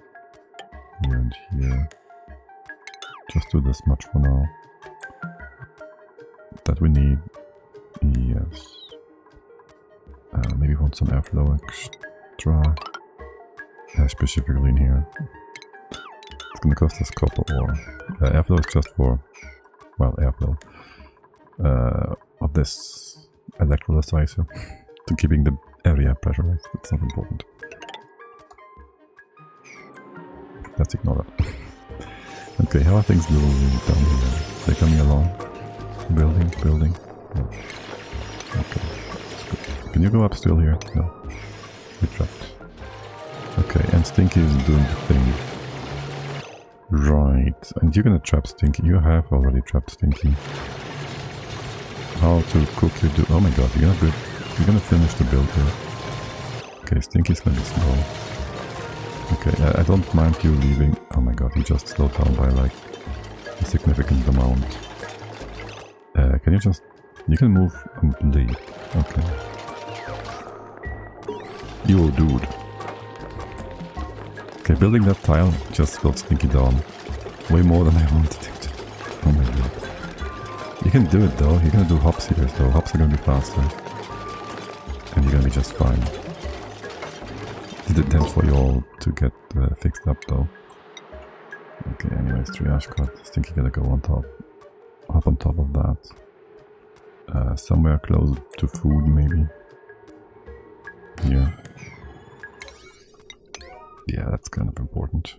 here and here. Just do this much for now. That we need. Yes. Maybe maybe want some airflow extra. Specifically in here. It's gonna cost us copper ore. Airflow is just for, well, airflow of this electrolyzer to keeping the area pressurized. It's not important. Let's ignore that. Okay, how are things moving down here? They're coming along. Building. No. Okay, that's good. Can you go up still here? No. We're trapped. Okay, and Stinky is doing the thing. Right, and you're gonna trap Stinky. You have already trapped Stinky. How to cook you do? Oh my god, you're gonna finish the build here. Okay, Stinky's gonna be slow. Okay, I don't mind you leaving. Oh my god, he just slowed down by like a significant amount. Can you just... You can move and leave. Okay. Yo, dude. Okay, building that tile just slowed Stinky down. Way more than I wanted him to. Oh my god. You can do it though. You're gonna do hops here, so hops are gonna be faster. And you're gonna be just fine. Did intend for you all to get fixed up though. Okay, anyways, triage cut. Stinky gotta go on top. Up on top of that. Somewhere close to food maybe. Here. Yeah, that's kind of important.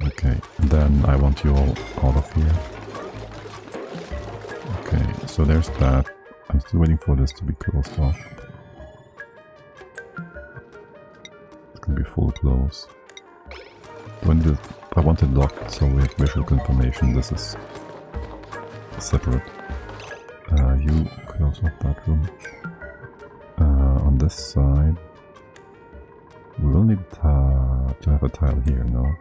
Okay, and then I want you all out of here. Okay, so there's that. I'm still waiting for this to be closed off. It's gonna be full close. I want it locked so we have visual confirmation this is separate. You close off that room. On this side, we will need to have a tile here, no?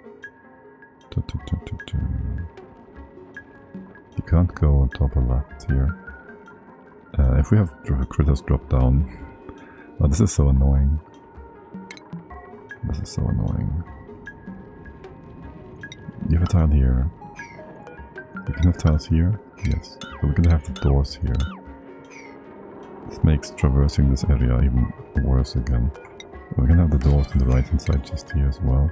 You can't go on top of that here. If we have critters drop down... Oh, this is so annoying. This is so annoying. You have a tile here. We can have tiles here. Yes. But we're gonna have the doors here. This makes traversing this area even worse again. We're gonna have the doors on the right hand side just here as well.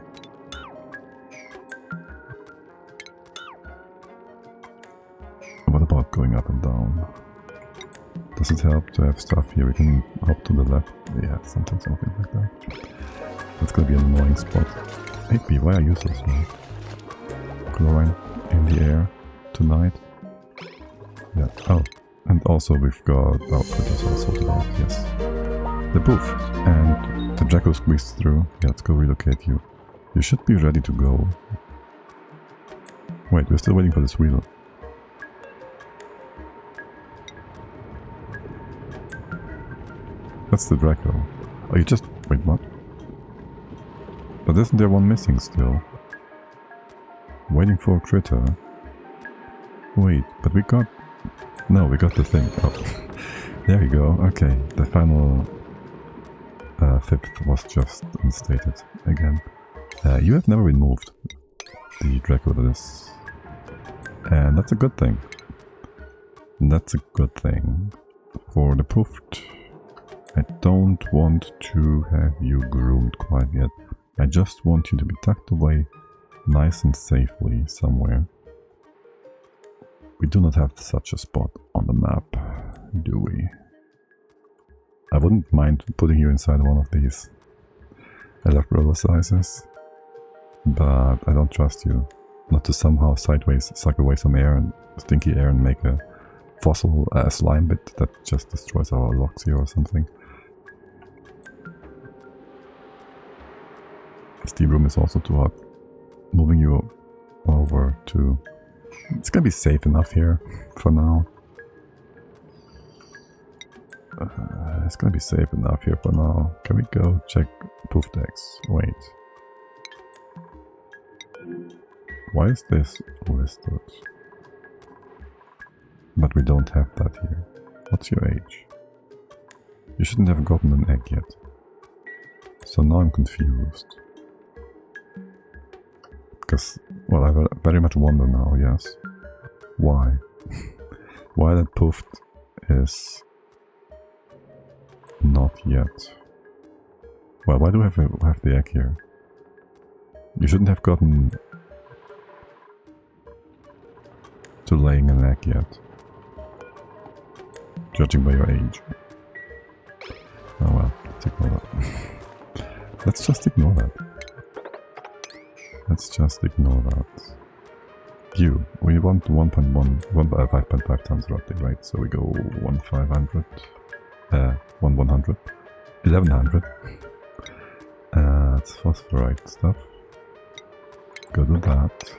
What about going up and down? Does it help to have stuff here? We can hop to the left. Yeah, something like that. That's gonna be an annoying spot. Maybe, why are you so slow? Chlorine in the air tonight. Yeah, oh. And also we've got our critters all sorted out, yes. The booth. And the Jacko squeezed through. Yeah, let's go relocate you. You should be ready to go. Wait, we're still waiting for this wheel. That's the Draco. Oh, you just... Wait, what? But isn't there one missing still? Waiting for a critter. Wait, but we got... No, we got the thing. Oh, there we go. Okay, the final fifth was just instated again. You have never been moved. The Draco that is. And that's a good thing. That's a good thing. For the poofed, I don't want to have you groomed quite yet. I just want you to be tucked away nice and safely somewhere. We do not have such a spot on the map, do we? I wouldn't mind putting you inside one of these electrolyzers, but I don't trust you not to somehow sideways suck away some air and stinky air and make a fossil slime bit that just destroys our logs here or something. The steam room is also too hot. Moving you over to... It's gonna be safe enough here for now. It's gonna be safe enough here for now. Can we go check poof decks? Wait. Why is this listed? But we don't have that here. What's your age? You shouldn't have gotten an egg yet. So now I'm confused. Because, well, I very much wonder now, yes. Why? Why that poofed is Not yet. Well, why do I have the egg here? You shouldn't have gotten to laying an egg yet. Judging by your age. Oh well, let's ignore that. Let's just ignore that. Let's just ignore that. You, we want 5.5 tons roughly, right? So we go 1,500, 1,100, 1,100. It's phosphorite stuff. Go do that.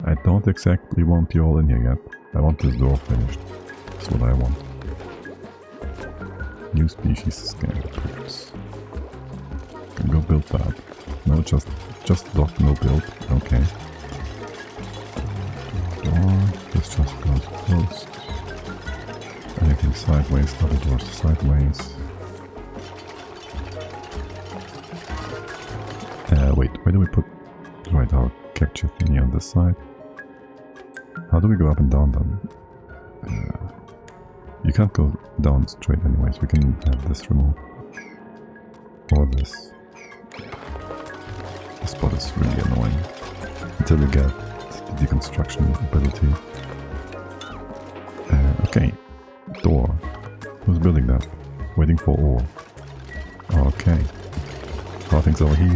I don't exactly want you all in here yet. I want this door finished. That's what I want. New species scan. Go build that. No, just dot, no build. Okay. Door. This just goes closed. Anything sideways, double doors sideways. Wait, where do we put our capture thingy on this side? How do we go up and down then? You can't go down straight anyways, we can have this removed. Or this. This spot is really annoying. Until you get the deconstruction ability. Okay. Door. Who's building that? Waiting for ore. Okay. Oh, things over here,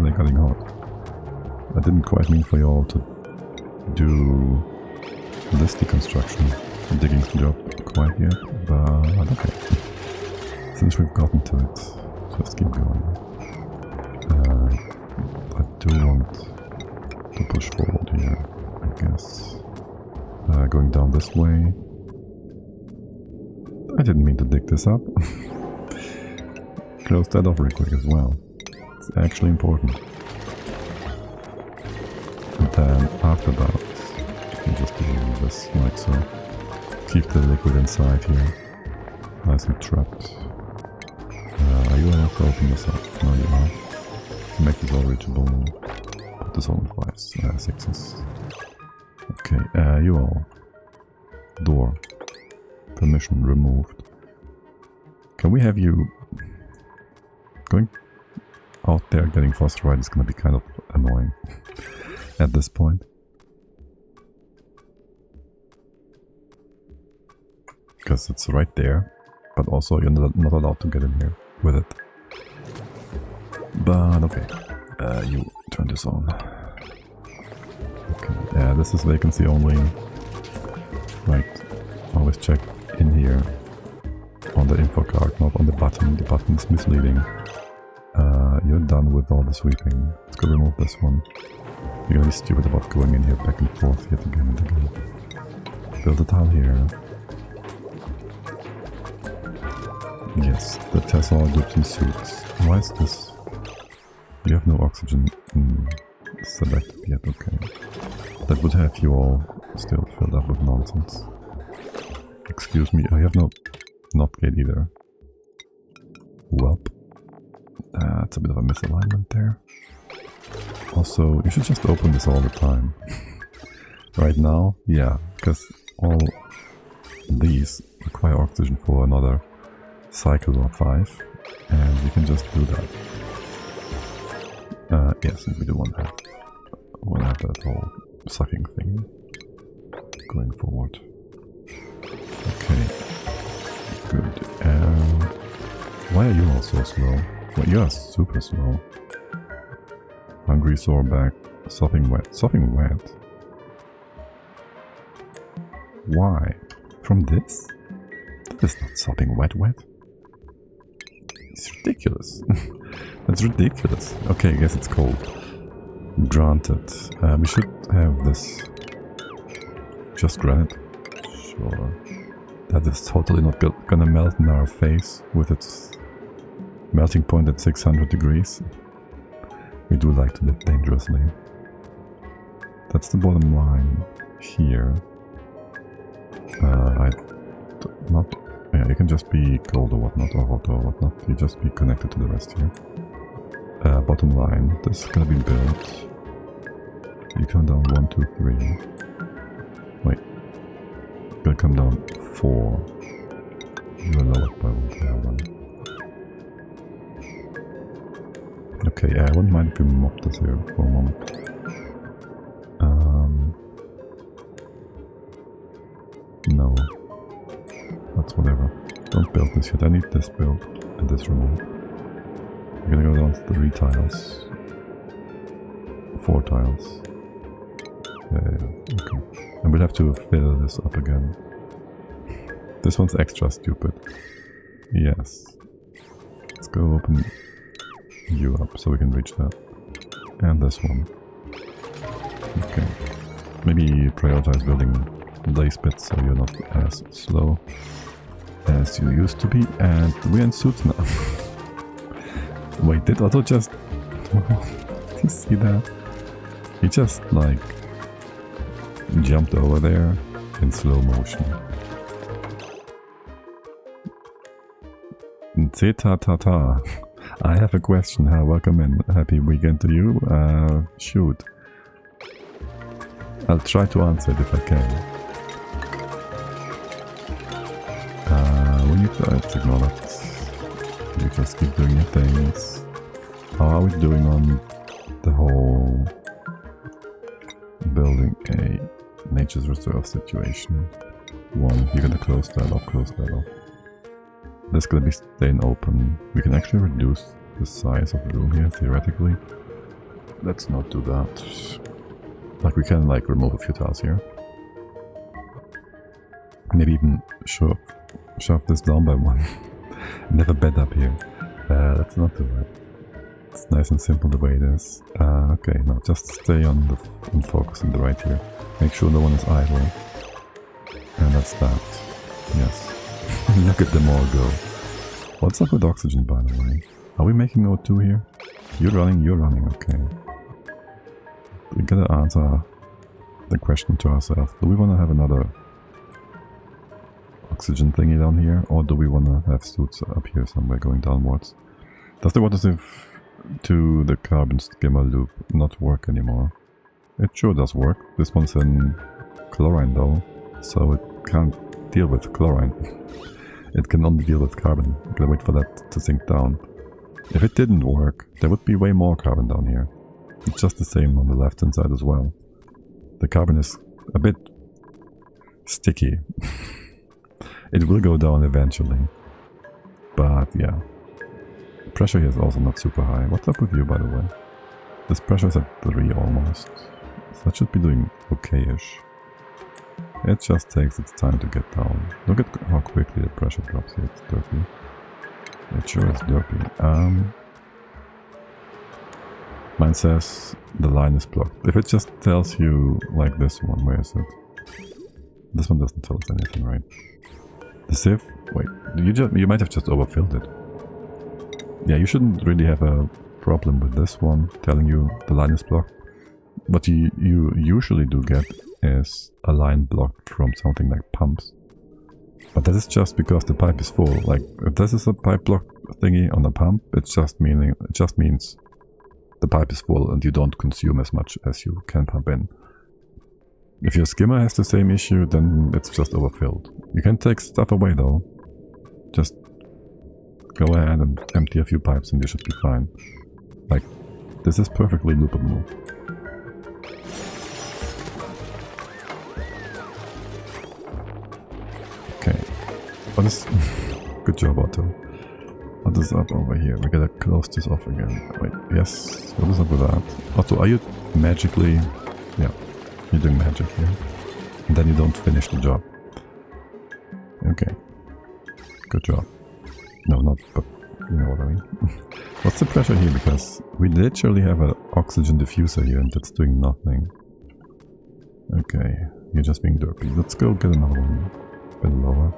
they're getting hot. I didn't quite mean for you all to do this deconstruction digging job quite yet, but okay. Since we've gotten to it, just keep going. I do want to push forward here, I guess. Going down this way. I didn't mean to dig this up. Close that off real quick as well. It's actually important. And then after that, you can just do this like so. Keep the liquid inside here. Nice and trapped. Are you allowed to open this up? No, you are. Make this all reachable. Put this all in 5s, 6s. Okay, you all. Door. Permission removed. Can we have you... Going out there getting phosphorite is gonna be kind of annoying at this point. Because it's right there, but also you're not allowed to get in here with it. But okay, you turn this on. Okay, yeah, this is vacancy only. Right, always check in here on the info card, not on the button. The button is misleading. You're done with all the sweeping. Let's go remove this one. You're gonna be stupid about going in here back and forth yet again and again. Build a tile here. Yes, that has all Dupes and suits. Why is this? You have no oxygen selected yet, okay. That would have you all still filled up with nonsense. Excuse me, I have no not gate either. Welp. That's a bit of a misalignment there. Also, you should just open this all the time. Right now, yeah, because all these require oxygen for another cycle or 5, and you can just do that. Yes, and we do want to have that whole sucking thing going forward. Okay, good. Why are you all so slow? Well, you are super slow. Hungry, sore back, sopping wet. Sopping wet? Why? From this? That is not sopping wet. It's ridiculous. That's ridiculous. Okay, I guess it's cold. Granted. We should have this... Just granite. Sure. That is totally not gonna melt in our face with its melting point at 600 degrees. We do like to live dangerously. That's the bottom line here. Yeah, you can just be cold or whatnot, or hot or whatnot. You just be connected to the rest here. Bottom line, this is gonna be built. You come down 1, 2, 3. Wait. You're gonna come down 4. You are lowered by 1 there, 1. Okay, I wouldn't mind if we mop this here for a moment. No. That's whatever. Don't build this yet. I need this built and this removed. We're gonna go down to 3 tiles. 4 tiles. Okay. And we'll have to fill this up again. This one's extra stupid. Yes. Let's go open you up so we can reach that. And this one. Okay. Maybe prioritize building lace bits so you're not as slow as you used to be. And we're in suits now. Wait, did Otto just... Do you see that? He just, like, jumped over there in slow motion. Ta-ta-ta-ta. I have a question. Hi, welcome in. Happy weekend to you. Shoot. I'll try to answer it if I can. We need to... let's ignore that. You just keep doing your things. How are we doing on the whole building a nature's reserve situation? 1. You're gonna close that off, close that off. This is gonna be staying open. We can actually reduce the size of the room here, theoretically. Let's not do that. Like, we can, like, remove a few tiles here. Maybe even shove this down by 1. Never bed up here. Let's not do that. It's nice and simple the way it is. Okay, now just stay on focus on the right here. Make sure no one is idle. And that's that. Yes. Look at them all go. What's up with oxygen, by the way? Are we making O2 here? You're running, okay. We gotta answer the question to ourselves. Do we want to have another oxygen thingy down here? Or do we want to have suits up here somewhere going downwards? Does the water sieve to the carbon skimmer loop not work anymore? It sure does work. This one's in chlorine though, so it can't deal with chlorine. It can only deal with carbon. I'm gonna wait for that to sink down. If it didn't work, there would be way more carbon down here. It's just the same on the left hand side as well. The carbon is a bit sticky. It will go down eventually. But yeah. Pressure here is also not super high. What's up with you, by the way? This pressure is at 3 almost. So that should be doing okay-ish. It just takes its time to get down. Look at how quickly the pressure drops here. It's derpy. It sure is derpy. Mine says the line is blocked. If it just tells you like this one, where is it? This one doesn't tell us anything, right? The sieve? Wait, you might have just overfilled it. Yeah, you shouldn't really have a problem with this one telling you the line is blocked. What you usually do get is a line blocked from something like pumps. But that is just because the pipe is full. Like, if this is a pipe block thingy on a pump, it just means the pipe is full and you don't consume as much as you can pump in. If your skimmer has the same issue, then it's just overfilled. You can take stuff away though. Just go ahead and empty a few pipes and you should be fine. Like, this is perfectly loopable. Okay. What is... Good job, Otto. What is up over here? We gotta close this off again. Wait, yes. What is up with that? Otto, are you magically... Yeah, you're doing magic here. And then you don't finish the job. Okay. Good job. No, not, but you know what I mean. What's the pressure here? Because we literally have an oxygen diffuser here and it's doing nothing. Okay, you're just being derpy. Let's go get another one. A bit lower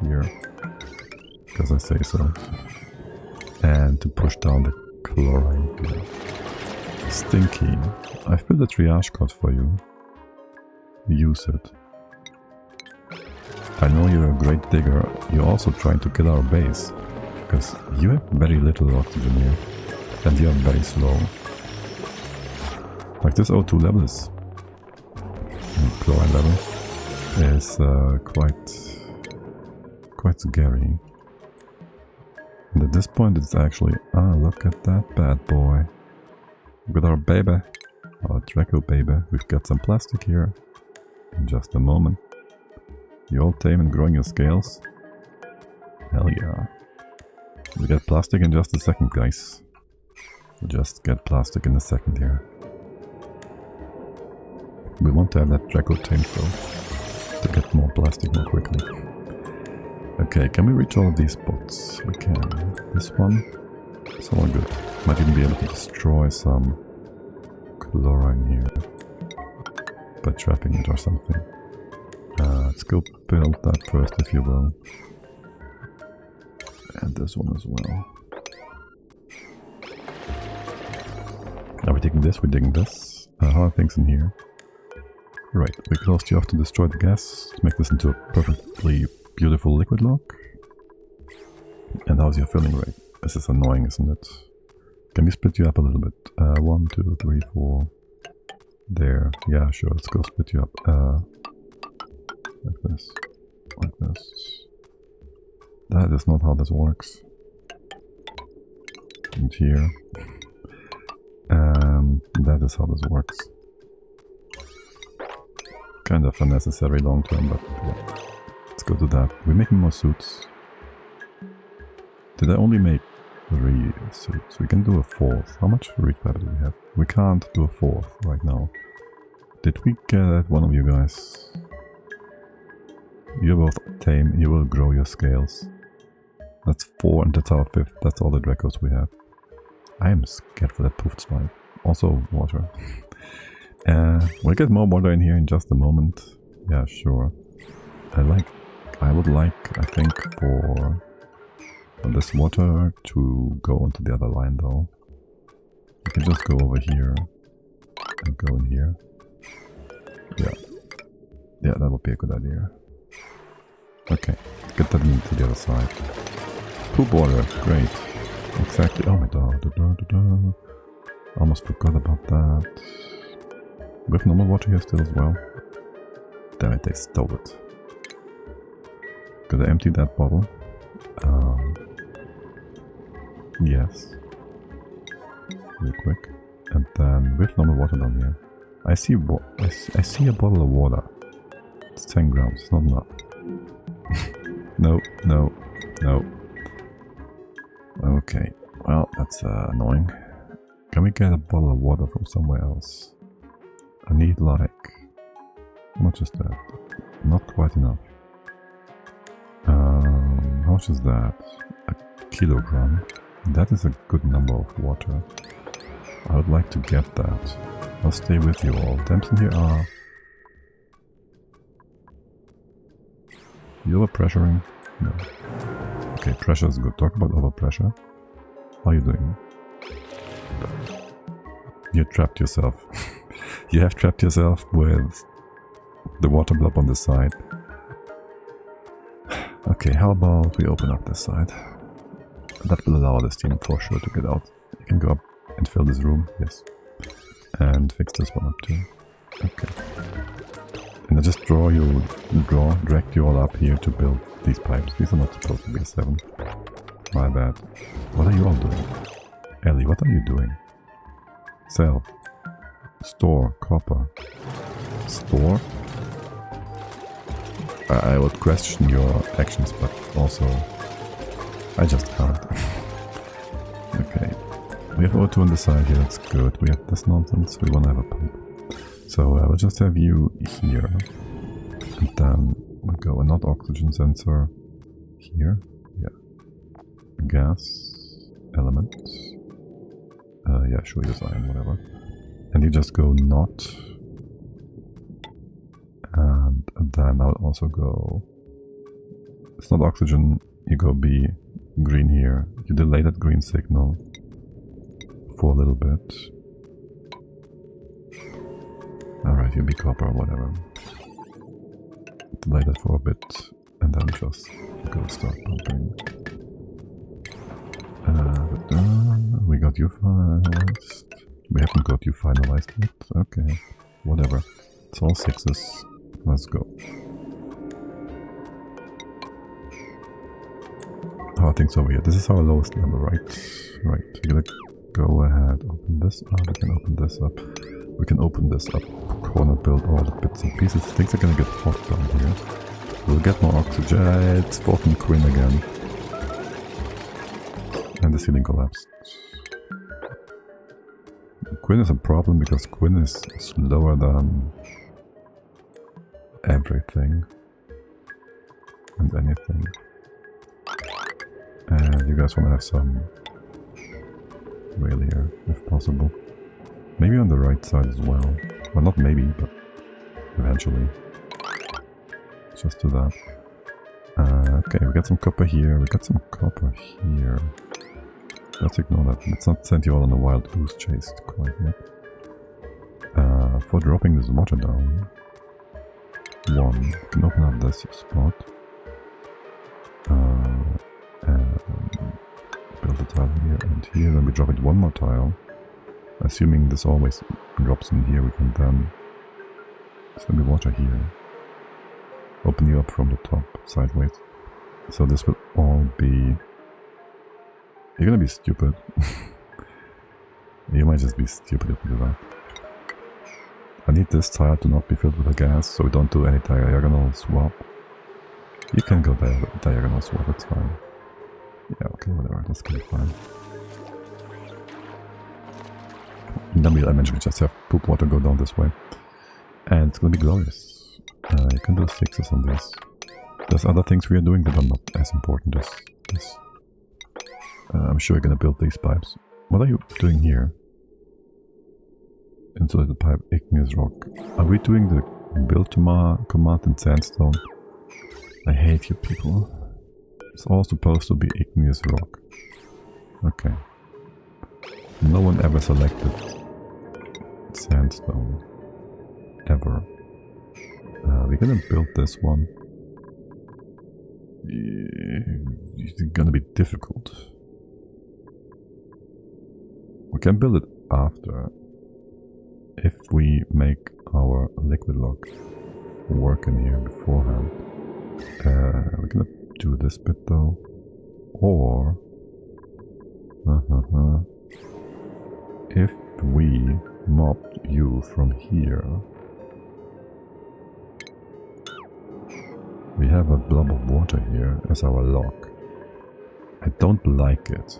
here. Because I say so. And to push down the chlorine here. Stinky. I've built a triage code for you. Use it. I know you're a great digger. You're also trying to kill our base. Because you have very little oxygen here. And you're very slow. Like this O2 level is... chlorine level is quite scary. And at this point it's actually... Ah, look at that bad boy. With our baby, our Draco baby, we've got some plastic here. In just a moment. You all tame and growing your scales? Hell yeah. We get plastic in just a second, guys. We just get plastic in a second here. We want to have that Draco tamed though, to get more plastic more quickly. Okay, can we reach all of these spots? We can. This one? It's all good. Might even be able to destroy some chlorine here by trapping it or something. Let's go build that first, if you will. And this one as well. Are we taking this? We're digging this. How are things in here? Right, we closed you off to destroy the gas, to make this into a perfectly beautiful liquid lock. And how's your filling rate? This is annoying, isn't it? Can we split you up a little bit? 1, 2, 3, 4. There. Yeah, sure, let's go split you up. Like this. Like this. That is not how this works. And here. And that is how this works. Kind of unnecessary long term, but yeah. Let's go to that. We're making more suits. Did I only make 3 suits? We can do a 4th. How much refab do we have? We can't do a 4th right now. Did we get one of you guys? You're both tame, you will grow your scales. That's 4 and that's our 5th. That's all the Dracos we have. I am scared for that poofed slide. Also water. We'll get more water in here in just a moment. Yeah, sure. I would like, I think, for this water to go onto the other line though. You can just go over here and go in here. Yeah. Yeah, that would be a good idea. Okay, get that into the other side. Poop water, great. Exactly. Oh my god. Almost forgot about that. We have normal water here still as well. Damn it, they stole it. Gotta empty that bottle. Yes. Real quick. And then we have normal water down here. I see a bottle of water. It's 10 grams, it's not enough. No, no, no. Okay, well, that's annoying. Can we get a bottle of water from somewhere else? I need like... how much is that? Not quite enough. How much is that? A kilogram. That is a good number of water. I would like to get that. I'll stay with you all. Temps in here are... You overpressuring? No. Okay, pressure is good. Talk about overpressure. How are you doing? You trapped yourself. You have trapped yourself with the water blob on the side. Okay, how about we open up this side? That will allow the steam for sure to get out. You can go up and fill this room, yes. And fix this one up too. Okay. And I just dragged you all up here to build these pipes. These are not supposed to be 7. My bad. What are you all doing? Ellie, what are you doing? Sell. Store. Copper. Store? I would question your actions, but also... I just can't. Okay. We have O2 on the side here, that's good. We have this nonsense, we want to have a pump. So we'll just have you here. And then we'll go a not oxygen sensor here. Yeah. Gas element. Yeah, sure, use iron, whatever. And you just go not. And then I'll also go... It's not oxygen, you go B, green here. You delay that green signal for a little bit. Alright, you be copper or whatever. Delay that for a bit, and then just go start pumping. We got you finalized. We haven't got you finalized yet. Okay, whatever. It's all 6s. Let's go. How are things over here? This is our lowest level, right? Right. You're gonna go ahead, open this up, we can open this up, we can open this up, corner build all the bits and pieces. Things are gonna get hot down here. We'll get more oxygen. It's 14 Quinn again. And the ceiling collapsed. Quinn is a problem because Quinn is slower than everything and anything. And you guys want to have some rail here, if possible. Maybe on the right side as well. Well, not maybe, but eventually. Just do that. Okay, we got some copper here, we got some copper here. Let's ignore that. Let's not send you all on a wild goose chase quite yet. For dropping this water down, we can open up this spot. And build a tile here and here, then we drop it one more tile. Assuming this always drops in here, we can then... There's gonna be water here. Open you up from the top, sideways. So this will all be... You're gonna be stupid. You might just be stupid if you do that. I need this tile to not be filled with a gas, so we don't do any diagonal swap. You can go diagonal swap, it's fine. Yeah, okay, whatever, that's gonna be fine. And then we'll eventually just have poop water go down this way. And it's gonna be glorious. You can do fixes on this. There's other things we are doing that are not as important as this. I'm sure you're gonna build these pipes. What are you doing here? Insulated pipe, igneous rock. Are we doing the build command in sandstone? I hate you people. It's all supposed to be igneous rock. Okay. No one ever selected sandstone. Ever. We're gonna build this one. It's gonna be difficult. We can build it after. If we make our liquid lock work in here beforehand. We're gonna do this bit though. Or... if we mobbed you from here... We have a blob of water here as our lock. I don't like it.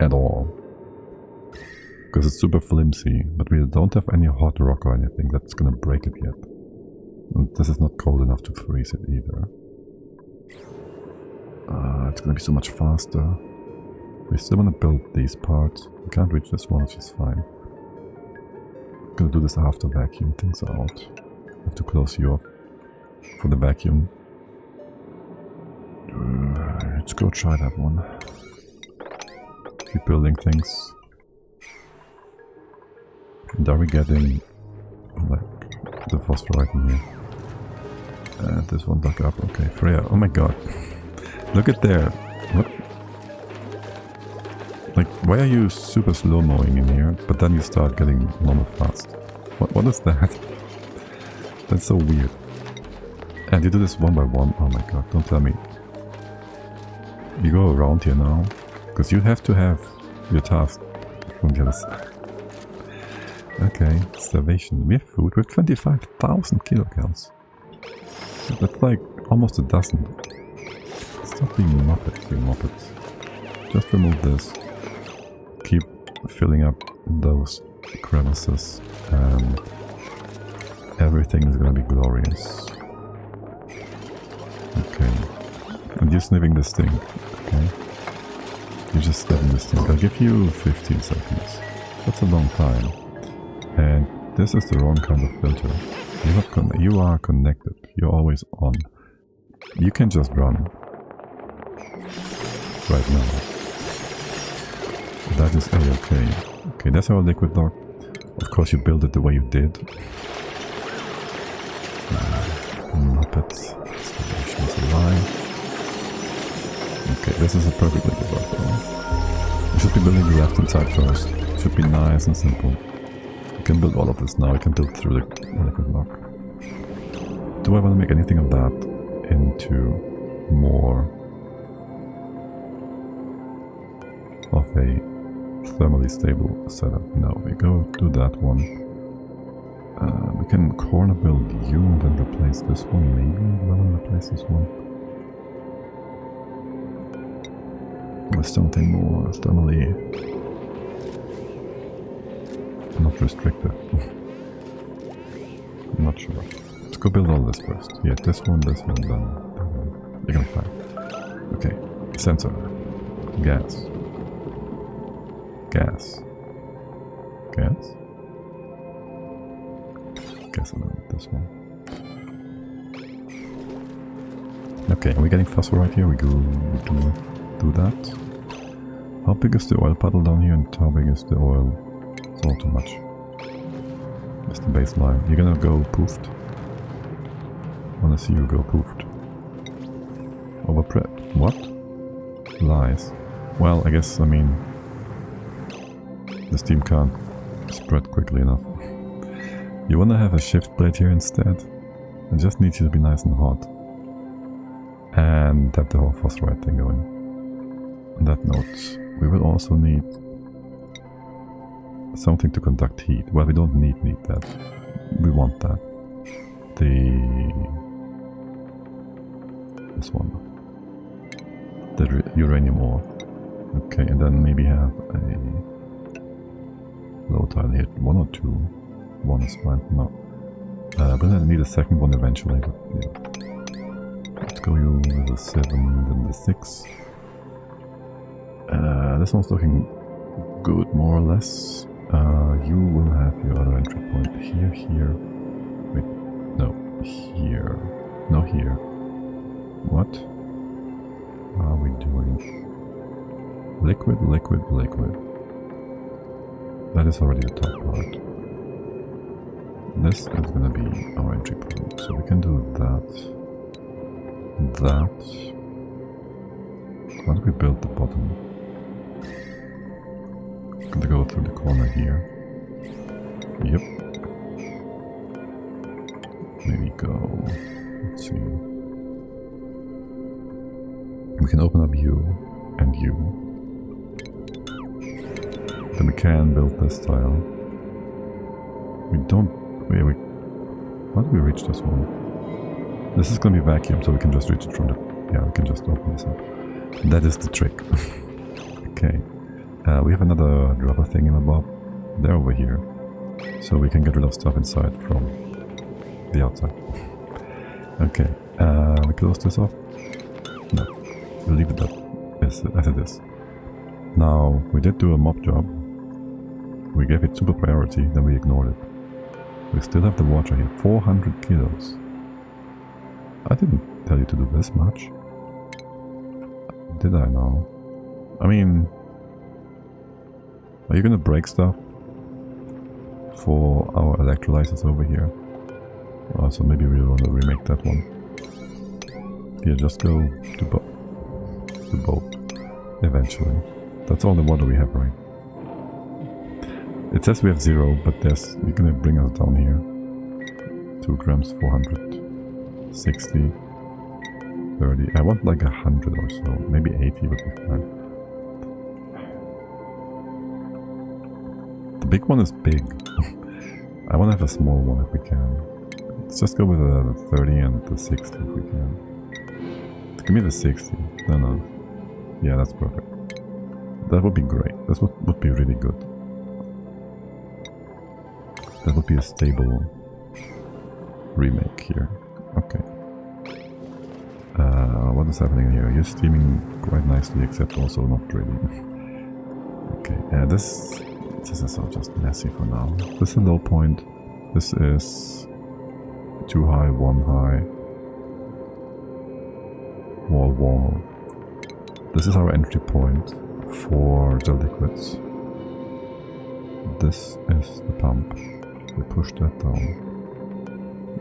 At all. Because it's super flimsy, but we don't have any hot rock or anything that's gonna break it yet. And this is not cold enough to freeze it either. It's gonna be so much faster. We still wanna build these parts. We can't reach this one, which is fine. I'm gonna do this after vacuum things out. I have to close you off for the vacuum. Let's go try that one. Keep building things. And are we getting like the phosphorite in here? This one dug up. Okay, Freya. Oh my god. Look at there. What? Like, why are you super slow mowing in here, but then you start getting normal fast? What is that? That's so weird. And you do this one by one. Oh my god, don't tell me. You go around here now, because you have to have your task from the other side. Okay, starvation. We have food. We have 25,000 kilocalories. That's like almost a dozen. Stop being muppets, you muppets. Just remove this. Keep filling up those crevices and everything is gonna be glorious. Okay. And you're sniffing this thing, okay? You're just sniffing this thing. I'll give you 15 seconds. That's a long time. And this is the wrong kind of filter. You are connected. You're always on. You can just run. Right now. That is a-okay. Okay, that's our liquid lock. Of course you build it the way you did. Muppets. Starvation is a lie. Okay, this is a perfect liquid lock though. We should be building the left hand side first. It should be nice and simple. We can build all of this now. We can build through the liquid lock. Do I want to make anything of that into more have a thermally stable setup. No, we go to that one. We can corner build you and then replace this one, maybe. Well, replace this one with something more thermally not restrictive. I'm not sure. Let's go build all this first. Yeah, this one, then that one. You're gonna find. Okay, sensor. Gas. Gas. Gas? Guess I don't this one. Okay, are we getting phosphorite here? We go do that. How big is the oil puddle down here and how big is the oil? It's all too much. That's the baseline. You're gonna go poofed? I wanna see you go poofed. Over prep. What? Lies. Well, I guess, I mean, the steam can't spread quickly enough. You wanna have a shift plate here instead? It just needs you to be nice and hot. And have the whole phosphorite thing going. On that note, we will also need something to conduct heat. Well, we don't need that. We want that. This one. The uranium ore. Okay, and then maybe have a low tile here. 1 or 2. 1 is fine. No. We're gonna need a second one eventually, but yeah. Let's go you with the 7, then the 6. This one's looking good, more or less. You will have your other entry point here. Wait, no, here. No, here. What are we doing? Liquid. That is already the top part. This is gonna be our entry point, so we can do that. Why don't we build the bottom? Gonna go through the corner here. Yep. Maybe go. Let's see. We can open up you and you. Then we can build this tile. We don't. Wait. How do we reach this one? This is gonna be vacuum, so we can just reach it from the. Yeah, we can just open this up. That is the trick. Okay. We have another dropper thingamabob. They're over here. So we can get rid of stuff inside from the outside. Okay. We close this off? No. We'll leave it as it is. Now, we did do a mob job. We gave it super priority, then we ignored it. We still have the water here. 400 kilos. I didn't tell you to do this much. Did I now? I mean... Are you gonna break stuff for our electrolyzers over here? So maybe we want to remake that one. Here, just go to boat. Eventually. That's all the water we have, right? It says we have 0, but you're gonna bring us down here. 2 grams, 460, 30. I want like 100 or so. Maybe 80 would be fine. The big one is big. I want to have a small one if we can. Let's just go with the 30 and the 60 if we can. Give me the 60. No. Yeah, that's perfect. That would be great. That would be really good. That would be a stable remake here. Okay. What is happening here? You're steaming quite nicely, except also not really. Okay, this is all just messy for now. This is a low point. This is 2 high, 1 high. Wall. This is our entry point for the liquids. This is the pump. We push that down.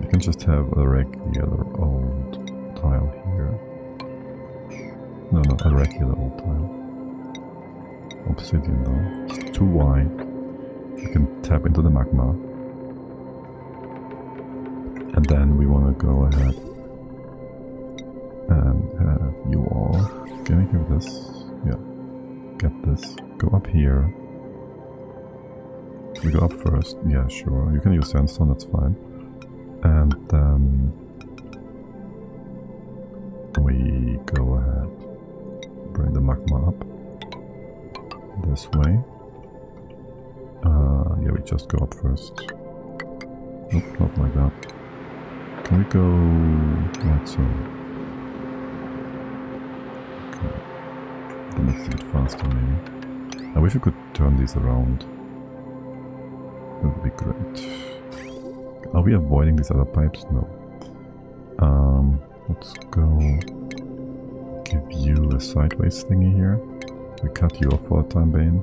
You can just have a regular old tile here. No, a regular old tile. Obsidian though. It's too wide. You can tap into the magma. And then we want to go ahead and have you all. Can I give this? Yeah. Get this. Go here. We go up first. Yeah, sure. You can use sandstone, that's fine. And then we go ahead. Bring the magma up. This way. Yeah, we just go up first. Nope, not like that. Can we go like so? Okay. That makes it a bit faster, maybe. I wish we could turn these around. That would be great. Are we avoiding these other pipes? No. Let's go give you a sideways thingy here. We cut you off for the time being.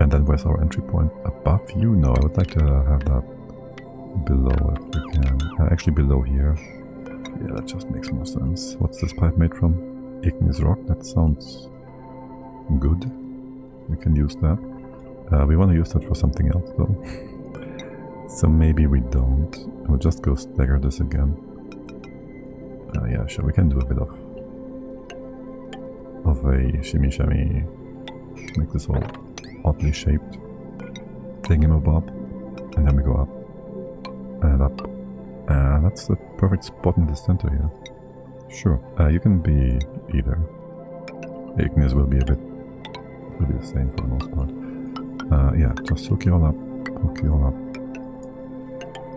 And then where's our entry point? Above you? No, I would like to have that below if we can. Actually below here. Yeah, that just makes more sense. What's this pipe made from? Igneous rock? That sounds good. We can use that. We want to use that for something else though. So maybe we don't. We'll just go stagger this again. Yeah, sure, we can do a bit of a shimmy shammy. Make this all oddly shaped. Thingamabob. And then we go up. And up. That's the perfect spot in the center here. Sure. You can be either. Igneous will be a bit... will be the same for the most part. Yeah, just hook you all up. Hook you all up.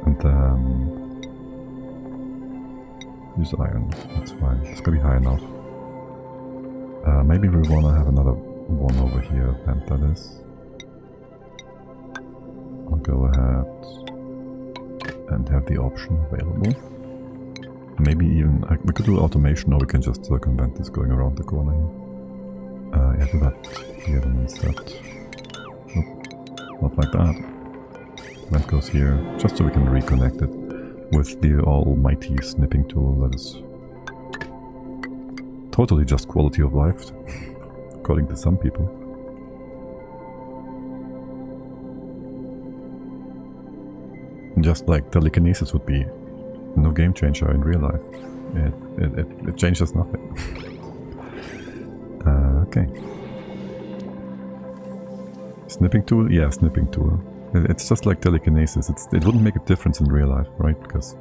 And then... use iron. That's fine. It's gonna be high enough. Maybe we wanna have another one over here, vent that is. I'll go ahead and have the option available. Maybe even, we could do automation or we can just circumvent this going around the corner here. Yeah, do that here then instead. Nope, not like that. That goes here, just so we can reconnect it with the almighty snipping tool that is totally just quality of life, according to some people. Just like telekinesis would be no game changer in real life. It changes nothing. Okay. Snipping tool? Yeah, snipping tool. It's just like telekinesis. It wouldn't make a difference in real life, right? Because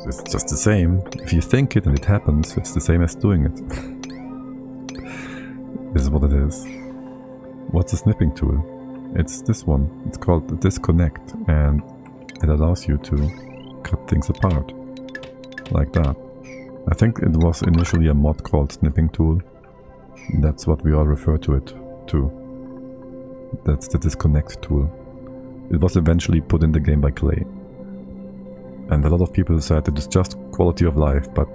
it's just the same. If you think it and it happens, it's the same as doing it. This is what it is. What's a snipping tool? It's this one. It's called disconnect, and it allows you to cut things apart. Like that. I think it was initially a mod called snipping tool. That's what we all refer to it to. That's the disconnect tool. It was eventually put in the game by Clay. And a lot of people said it is just quality of life, but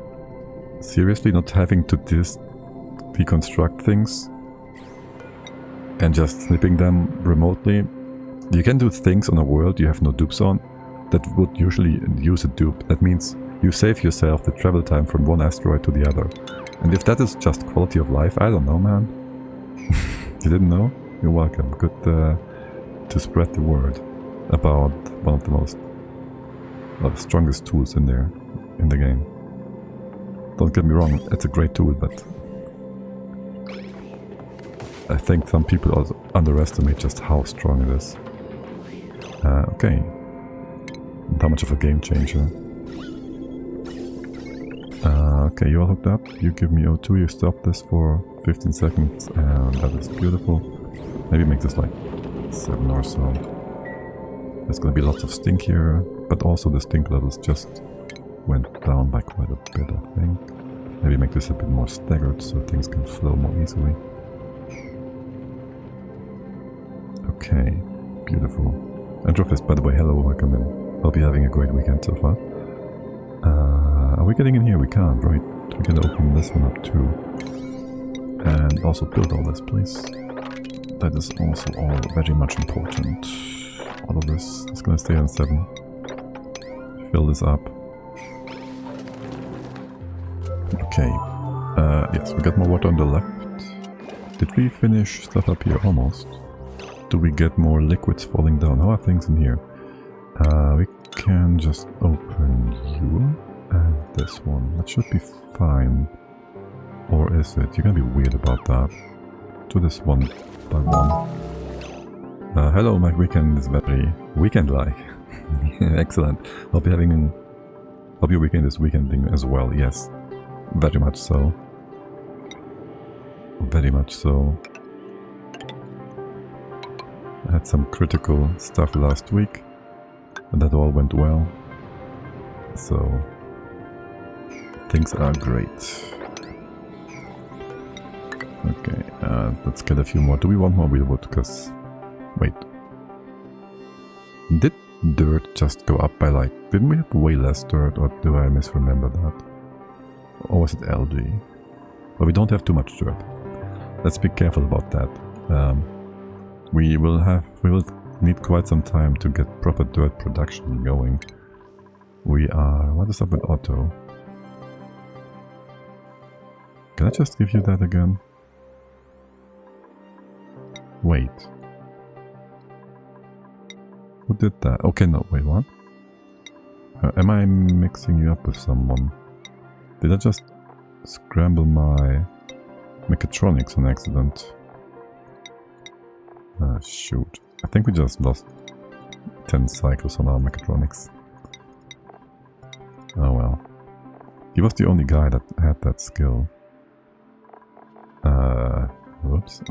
seriously, not having to deconstruct things and just snipping them remotely. You can do things on a world you have no dupes on that would usually use a dupe. That means you save yourself the travel time from one asteroid to the other. And if that is just quality of life, I don't know, man. You didn't know? You're welcome. Good to spread the word about one of the most strongest tools in there, in the game. Don't get me wrong, it's a great tool, but I think some people also underestimate just how strong it is. Okay. And how much of a game changer. Okay, you're hooked up. You give me O2, you stop this for 15 seconds, and that is beautiful. Maybe make this like 7 or so. There's gonna be lots of stink here, but also the stink levels just went down by quite a bit, I think. Maybe make this a bit more staggered so things can flow more easily. Okay, beautiful. Androfist, by the way, hello, welcome in. Hope you're having a great weekend so far. Are we getting in here? We can't, right? We can open this one up too. And also build all this, please. That is also all very much important. All of this is gonna stay on 7. Fill this up. Okay. Yes, we got more water on the left. Did we finish stuff up here? Almost. Do we get more liquids falling down? How are things in here? We can just open you and this one. That should be fine. Or is it? You're gonna be weird about that. Do this one by one. Hello, my weekend is very weekend-like. Excellent. Hope your weekend is weekending as well. Yes, very much so. Very much so. I had some critical stuff last week, and that all went well. So things are great. Okay, let's get a few more. Do we want more wheelwood? Because wait, did dirt just go up by like? Didn't we have way less dirt, or do I misremember that? Or was it algae? Well, we don't have too much dirt. Let's be careful about that. We will need quite some time to get proper dirt production going. We are... What is up with Otto? Can I just give you that again? Wait. Who did that? Okay, no, wait, what? Am I mixing you up with someone? Did I just scramble my mechatronics on accident? Shoot. I think we just lost 10 cycles on our mechatronics. Oh well. He was the only guy that had that skill. Whoops.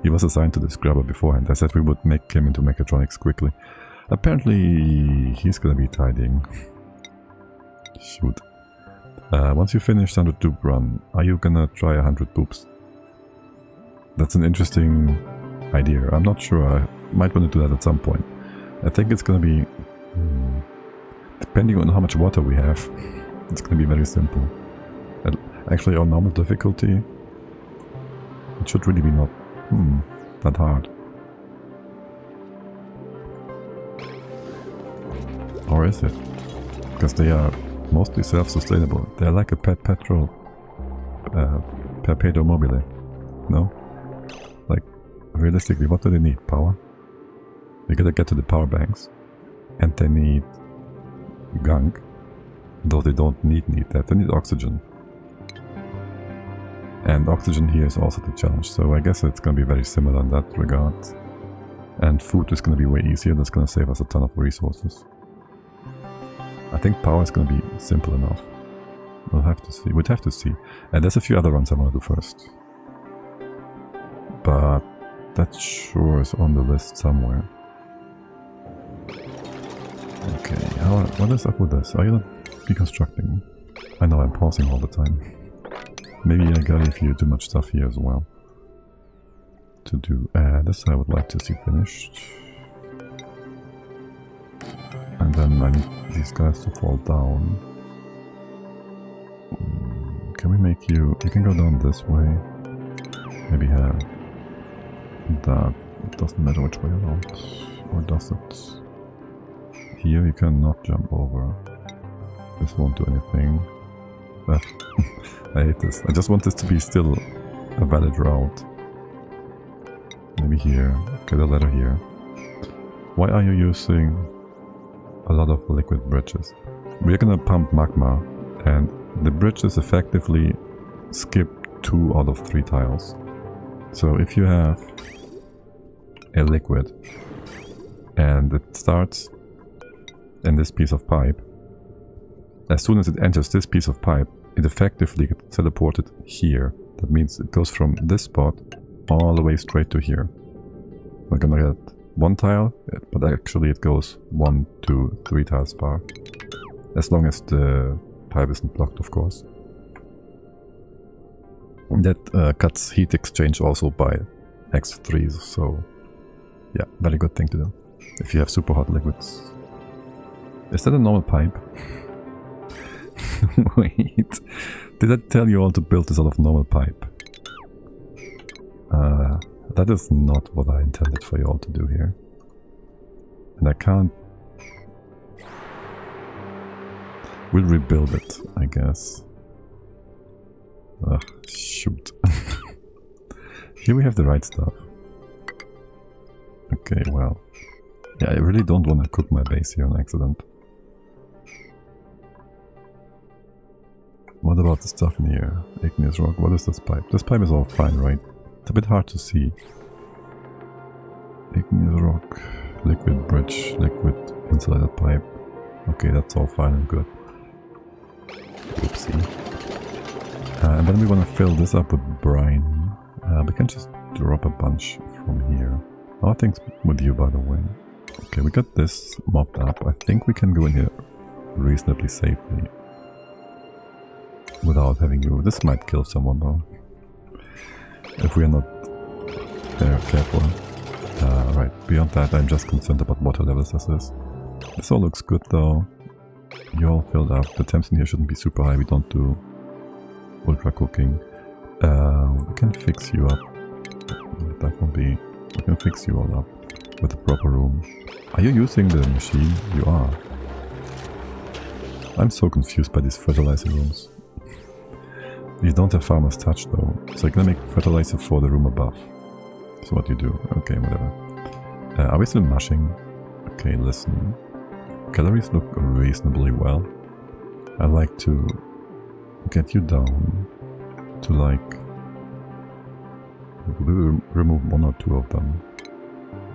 He was assigned to the scrubber beforehand. I said we would make him into mechatronics quickly. Apparently he's gonna be tidying. Shoot. Once you finish 100 dupe run, are you gonna try 100 dupes? That's an interesting idea. I'm not sure. I might want to do that at some point. I think it's gonna be... depending on how much water we have, it's gonna be very simple. Actually, on normal difficulty, it should really be not that hard. Or is it? Because they are mostly self-sustainable. They're like a pet petrol perpetuum mobile. No? Like, realistically, what do they need? Power? We gotta get to the power banks. And they need gunk. Though they don't need that. They need oxygen. And oxygen here is also the challenge. So I guess it's gonna be very similar in that regard. And food is gonna be way easier. That's gonna save us a ton of resources. I think power is gonna be simple enough. We'll have to see. We'd have to see. And there's a few other runs I want to do first. But that sure is on the list somewhere. Okay, what is up with this? Are you not deconstructing? I know I'm pausing all the time. Maybe I gotta give you too much stuff here as well to do. This I would like to see finished. And then I need these guys to fall down. Can we make you... You can go down this way. Maybe have that. It doesn't matter which way around. Or does it? Here you cannot jump over. This won't do anything. I hate this. I just want this to be still a valid route. Maybe here. Get a ladder here. Why are you using a lot of liquid bridges? We're gonna pump magma, and the bridges effectively skip 2 out of 3 tiles. So if you have a liquid and it starts in this piece of pipe, as soon as it enters this piece of pipe, it effectively gets teleported here. That means it goes from this spot all the way straight to here. We're gonna get 1 tile, but actually it goes 1, 2, 3 tiles far. As long as the pipe isn't blocked, of course. That cuts heat exchange also by x3s, so yeah, very good thing to do. If you have super hot liquids. Is that a normal pipe? Wait, did I tell you all to build this out of normal pipe? That is not what I intended for you all to do here. And I can't... We'll rebuild it, I guess. Ugh, shoot. Here we have the right stuff. Okay, well. Yeah, I really don't want to cook my base here on accident. What about about the stuff in here. Igneous rock. What is this pipe? This pipe is all fine, right? It's a bit hard to see. Igneous rock. Liquid bridge. Liquid insulated pipe. Okay, that's all fine and good. Oopsie. And then we want to fill this up with brine. We can just drop a bunch from here. How are things with you, by the way? Okay, we got this mopped up. I think we can go in here reasonably safely. Without having you. This might kill someone though. If we are not very careful. Right, beyond that I'm just concerned about water levels as is. This all looks good though. You're all filled up. The temps in here shouldn't be super high. We don't do ultra cooking. We can fix you up. That won't be... We can fix you all up with the proper room. Are you using the machine? You are. I'm so confused by these fertilizer rooms. You don't have farmer's touch though, so you're gonna make fertilizer for the room above. That's what you do. Okay, whatever. Are we still mushing? Okay, listen. Calories look reasonably well. I'd like to get you down to like... We'll remove 1 or 2 of them.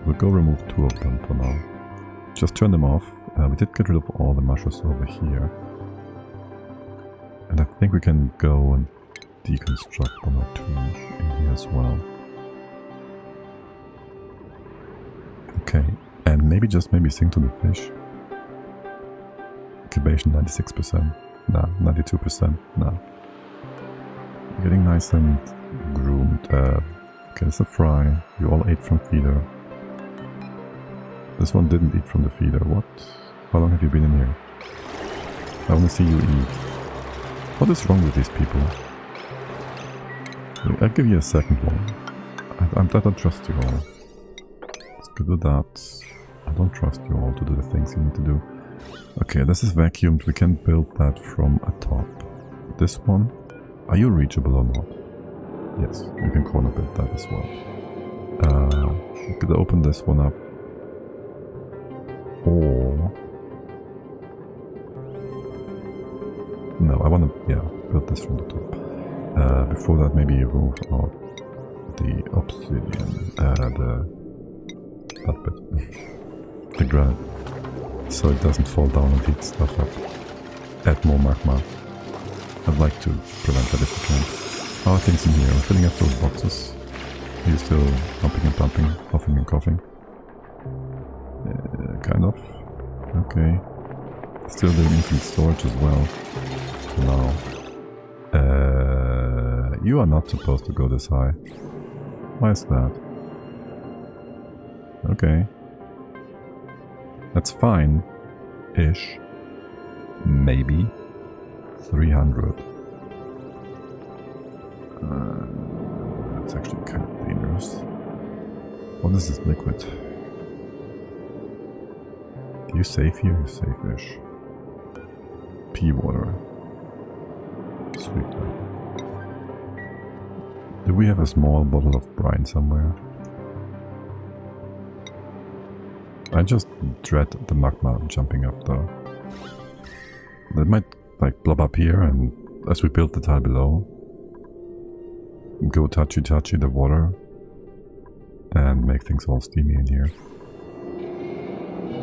We'll go remove 2 of them for now. Just turn them off. We did get rid of all the mushrooms over here. And I think we can go and deconstruct 1 or 2 in here as well. Okay, and maybe just sing to the fish. Incubation 96%. Nah, 92%. Nah. Getting nice and groomed. Okay, it's a fry. You all ate from feeder. This one didn't eat from the feeder. What? How long have you been in here? I want to see you eat. What is wrong with these people? I'll give you a second one. I don't trust you all. Let's go do that. I don't trust you all to do the things you need to do. Okay, this is vacuumed. We can build that from atop. This one. Are you reachable or not? Yes, you can corner build that as well. We could open this one up. Or... No, I want to, build this from the top. Before that, maybe remove out the obsidian, that bit, the ground, so it doesn't fall down and eat stuff up. Add more magma. I'd like to prevent that if we can. How are things in here? I'm filling up those boxes. Are you still pumping and pumping, huffing and coughing? Kind of. Okay. Still doing infinite storage as well. For now. You are not supposed to go this high. Why is that? Okay. That's fine. Ish. Maybe. 300. That's actually kind of dangerous. What is this liquid? Are you safe here? You're safe-ish. Pea water. Sweet. Do we have a small bottle of brine somewhere? I just dread the magma jumping up though. That might like blob up here, and as we build the tile below, go touchy the water and make things all steamy in here.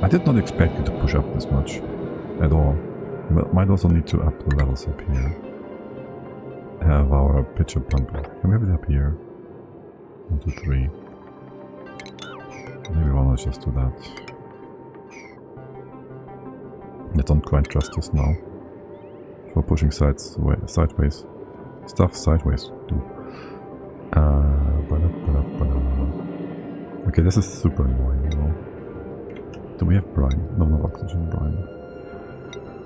I did not expect you to push up this much at all. We might also need to up the levels up here. Have our pitcher pump. Can we have it up here? 1, 2, 3. Maybe why not just do that? I don't quite trust this now. For pushing sideways. Stuff sideways. Okay, this is super annoying, you know. Do we have brine? No oxygen, brine.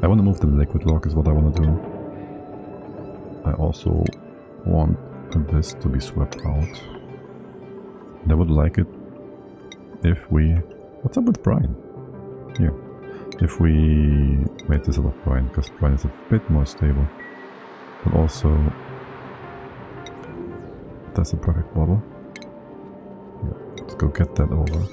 I want to move the liquid log is what I want to do. I also want this to be swept out. And I would like it if we... What's up with brine? Here. If we made this out of brine, because brine is a bit more stable. But also... That's a perfect bottle. Yeah, let's go get that over.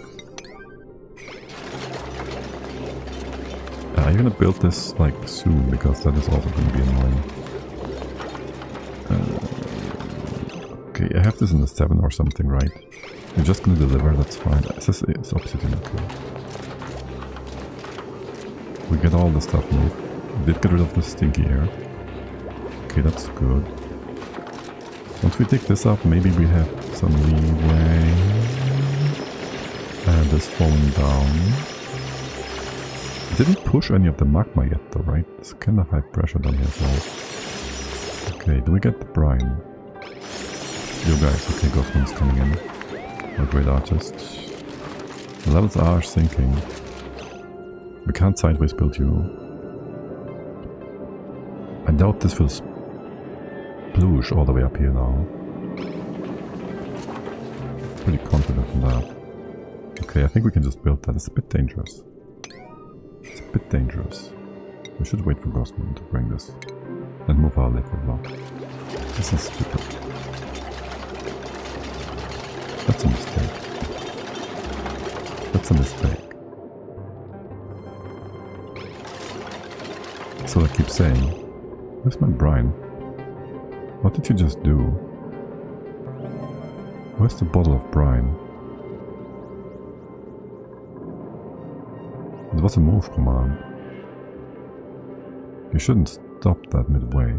Are you gonna build this like soon? Because that is also gonna be annoying. Okay, I have this in the 7 or something, right? You're just gonna deliver, that's fine. It's obsidian, okay. We get all the stuff moved. We did get rid of the stinky air. Okay, that's good. Once we take this up, maybe we have some leeway. And this falling down. Didn't push any of the magma yet though, right? It's kind of high pressure down here as well. Okay, do we get the brine? You guys, okay, Ghostman's coming in. A great artist. The levels are sinking. We can't sideways build you. I doubt this will sploosh all the way up here now. Pretty confident in that. Okay, I think we can just build that. It's a bit dangerous. It's a bit dangerous. We should wait for Ghostman to bring this. And move our liquid block. This is stupid. That's a mistake. That's a mistake. So I keep saying, where's my brine? What did you just do? Where's the bottle of brine? It was a move command. You shouldn't stop that midway.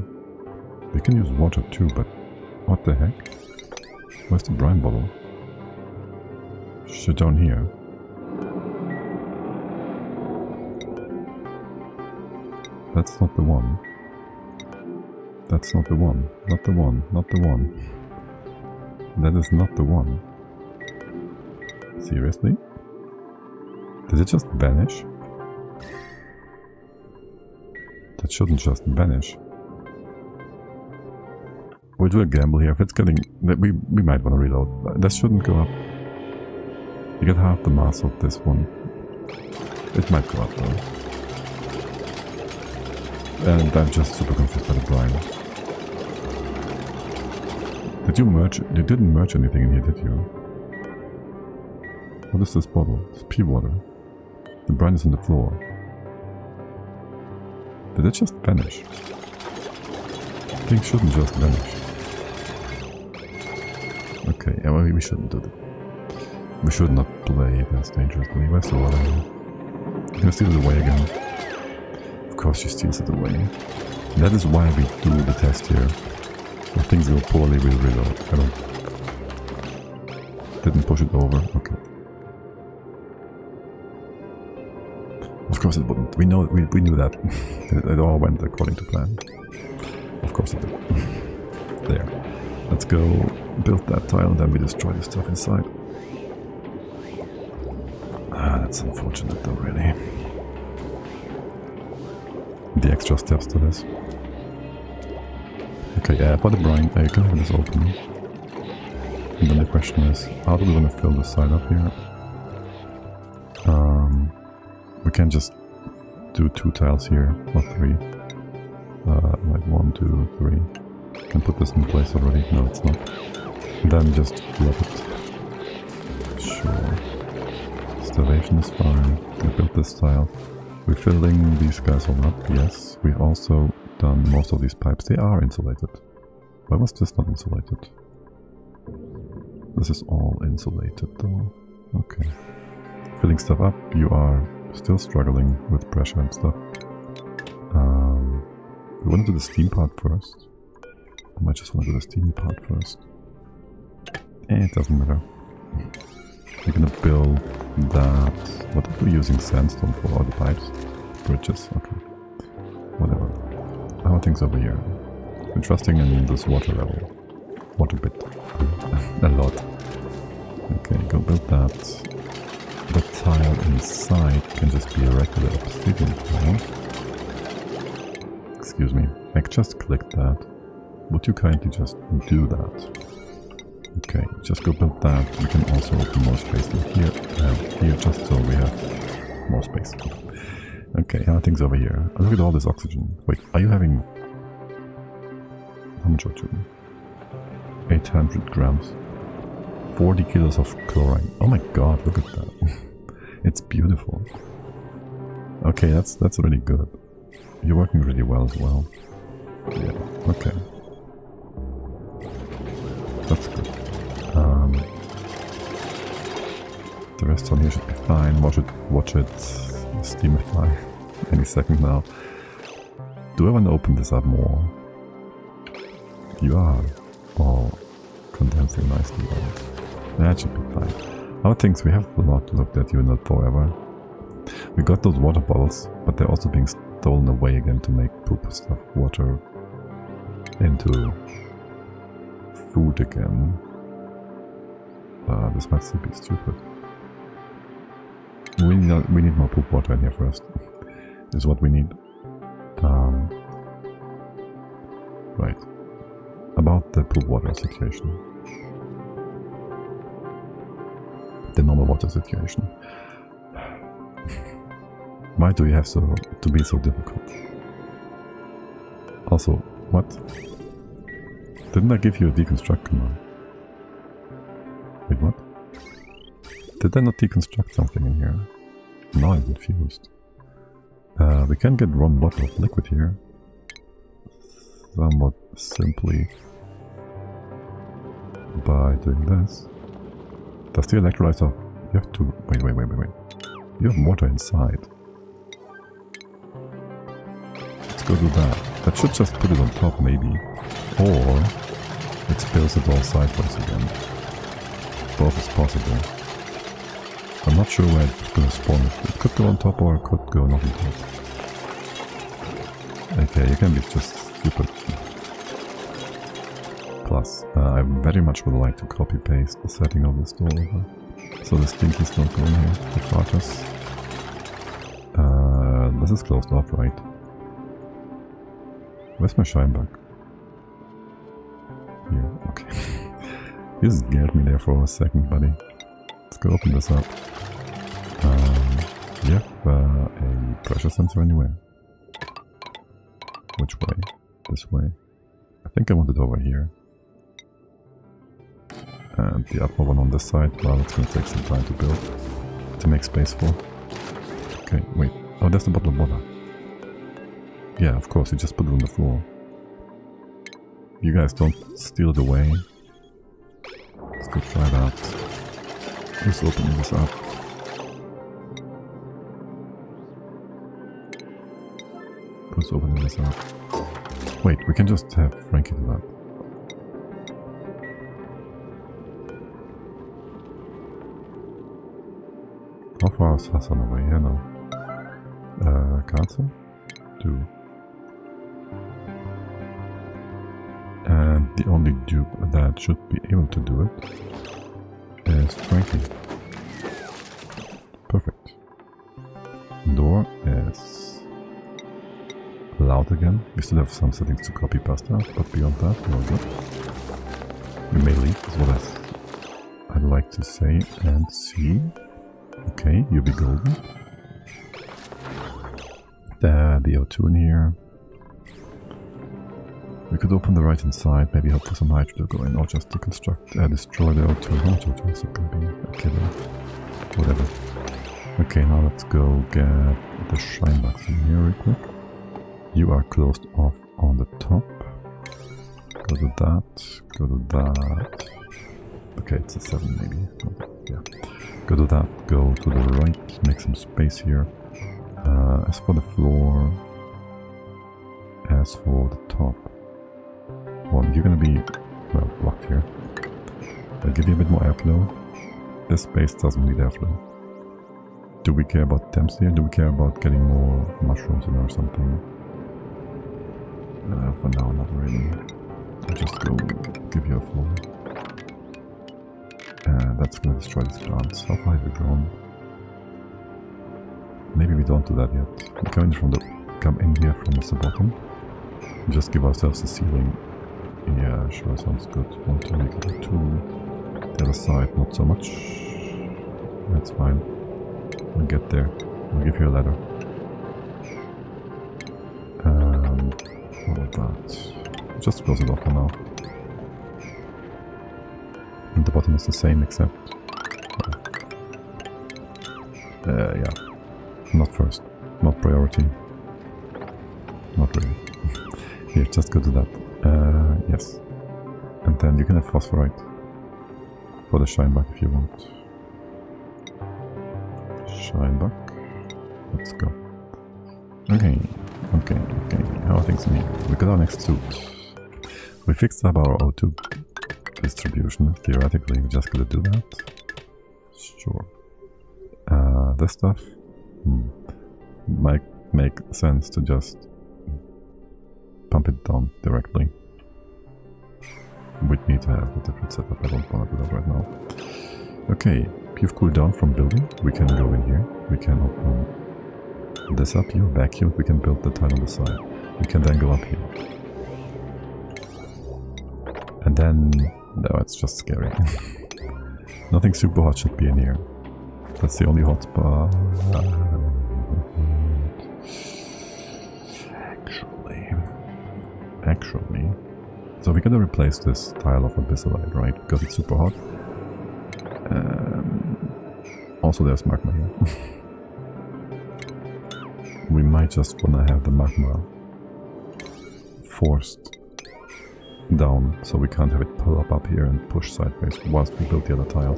You can use water too, but what the heck? Where's the brine bottle? Shit down here. That's not the one. That's not the one. Not the one. Not the one. That is not the one. Seriously? Did it just vanish? That shouldn't just vanish. We do a gamble here. If it's getting... We might want to reload. That shouldn't go up. You get half the mass of this one. It might go up though. And I'm just super confused by the brine. Did you merge? You didn't merge anything in here, did you? What is this bottle? It's pea water. The brine is on the floor. Did it just vanish? Things shouldn't just vanish. Okay, yeah, well, we shouldn't do that. We should not play this dangerously. Where's the water? You're gonna steal it away again. Of course she steals it away. That is why we do the test here. If things go poorly, we'll reload. I don't... Didn't push it over? Okay. Of course it wouldn't. We knew that. It all went according to plan. Of course it did. There. Let's go build that tile and then we destroy the stuff inside. Ah, that's unfortunate though, really. The extra steps to this. Okay, for the brine, you can have this open. And then the question is, how do we want to fill this side up here? We can just do 2 tiles here, or 3. Like 1, 2, 3. Can put this in place already. No, it's not. And then just flip it. Sure. Starvation is fine. We built this tile. We're filling these guys all up. Yes. We've also done most of these pipes. They are insulated. Why was this not insulated? This is all insulated though. Okay. Filling stuff up. You are still struggling with pressure and stuff. We want to do the steam part first. I might just want to do the steam part first. It doesn't matter. We're gonna build that. What are we using sandstone for? All the pipes? Bridges? Okay. Whatever. How are things over here? We're trusting in this water level. Water bit. A lot. Okay, go build that. The tile inside can just be a regular obsidian tile. Excuse me. I just clicked that. Would you kindly just do that? Okay, just go build that. We can also open more space in here and here, just so we have more space. Okay, how are things over here? Look at all this oxygen. Wait, are you having... How much oxygen? 800 grams. 40 kilos of chlorine. Oh my god, look at that. It's beautiful. Okay, that's really good. You're working really well as well. Yeah, okay. That's good. The rest on here should be fine. Watch it steamify any second now. Do I want to open this up more? You are all condensing nicely. That should be fine. Other things we have not looked at, you not forever. We got those water bottles, but they're also being stolen away again to make poop stuff water into food again. This might still be stupid. We need more poop water in here first. Is what we need. Right. About the poop water situation. The normal water situation. Why do you have to be so difficult? Also, what? Didn't I give you a deconstruct command? Wait, what? Did I not deconstruct something in here? Now I'm confused. We can get one bottle of liquid here. Somewhat simply by doing this. Does the electrolyzer... You have to... Wait. You have water inside. Let's go do that. That should just put it on top, maybe. Or it spills it all sideways again. Both is possible. I'm not sure where it's gonna spawn it. It could go on top or it could go not on top. Okay, you can be just stupid. Plus, I very much would like to copy paste the setting of this door over. So the stinkies don't go in here to fart us. This is closed off, right? Where's my shine bug? Here, okay. You scared me there for a second, buddy. Let's go open this up. You have a pressure sensor anywhere? Which way? This way? I think I want it over here. And the upper one on this side. Well, it's gonna take some time to build. To make space for. Okay, wait. Oh, that's the bottle of water. Yeah, of course, you just put it on the floor. You guys don't steal it away. Let's go try that. Who's opening this up? Who's opening this up? Wait, we can just have Frankie do that. How far is Hassan away? Here now. Cancel? 2. And the only dupe that should be able to do it is Frankie. Perfect. Door is loud again. We still have some settings to copy pasta, but beyond that, we're good. We may leave, is what I'd like to say and see. Okay, UV golden. The O2 in here. We could open the right hand side, maybe hope for some hydro to go in, or just deconstruct, destroy the O2. How much O2 is it going to be? A killer. Whatever. Okay, now let's go get the shine box in here real quick. You are closed off on the top. Go to that, go to that. Okay, it's a 7 maybe. Yeah. Go to that, go to the right, make some space here. As for the floor, as for the top. Well, you're gonna be, well, blocked here. I'll give you a bit more airflow. This space doesn't need airflow. Do we care about temps here? Do we care about getting more mushrooms in or something? For now, not really. I'll just go give you a floor. That's gonna destroy these plants. How far have we grown? Maybe we don't do that yet. We come in here from the bottom. Just give ourselves a ceiling. Yeah, sure, sounds good. 1, 2, make it a 2. The other side, not so much. That's fine. We'll get there. I'll give you a ladder. All of that. Just close it off for now. And the bottom is the same, except... yeah. Not first. Not priority. Not really. Here, just go to that. Yes. And And then you can have phosphorite for the shine bug if you want. Shine bug. Let's go. Okay. How are things in here? We got our next suit. We fixed up our O2 distribution. Theoretically, we just gotta do that. Sure. This stuff might make sense to just pump it down directly. We'd need to have a different setup. I don't want to do that right now. Okay, you've cooled down from building. We can go in here. We can open this up here, vacuum. We can build the tile on the side. We can then go up here. And then... no, it's just scary. Nothing super hot should be in here. That's the only hot spot. Actually. So we gotta replace this tile of abyssalite, right? Because it's super hot. Also there's magma here. We might just wanna have the magma forced down, so we can't have it pull up here and push sideways whilst we build the other tile.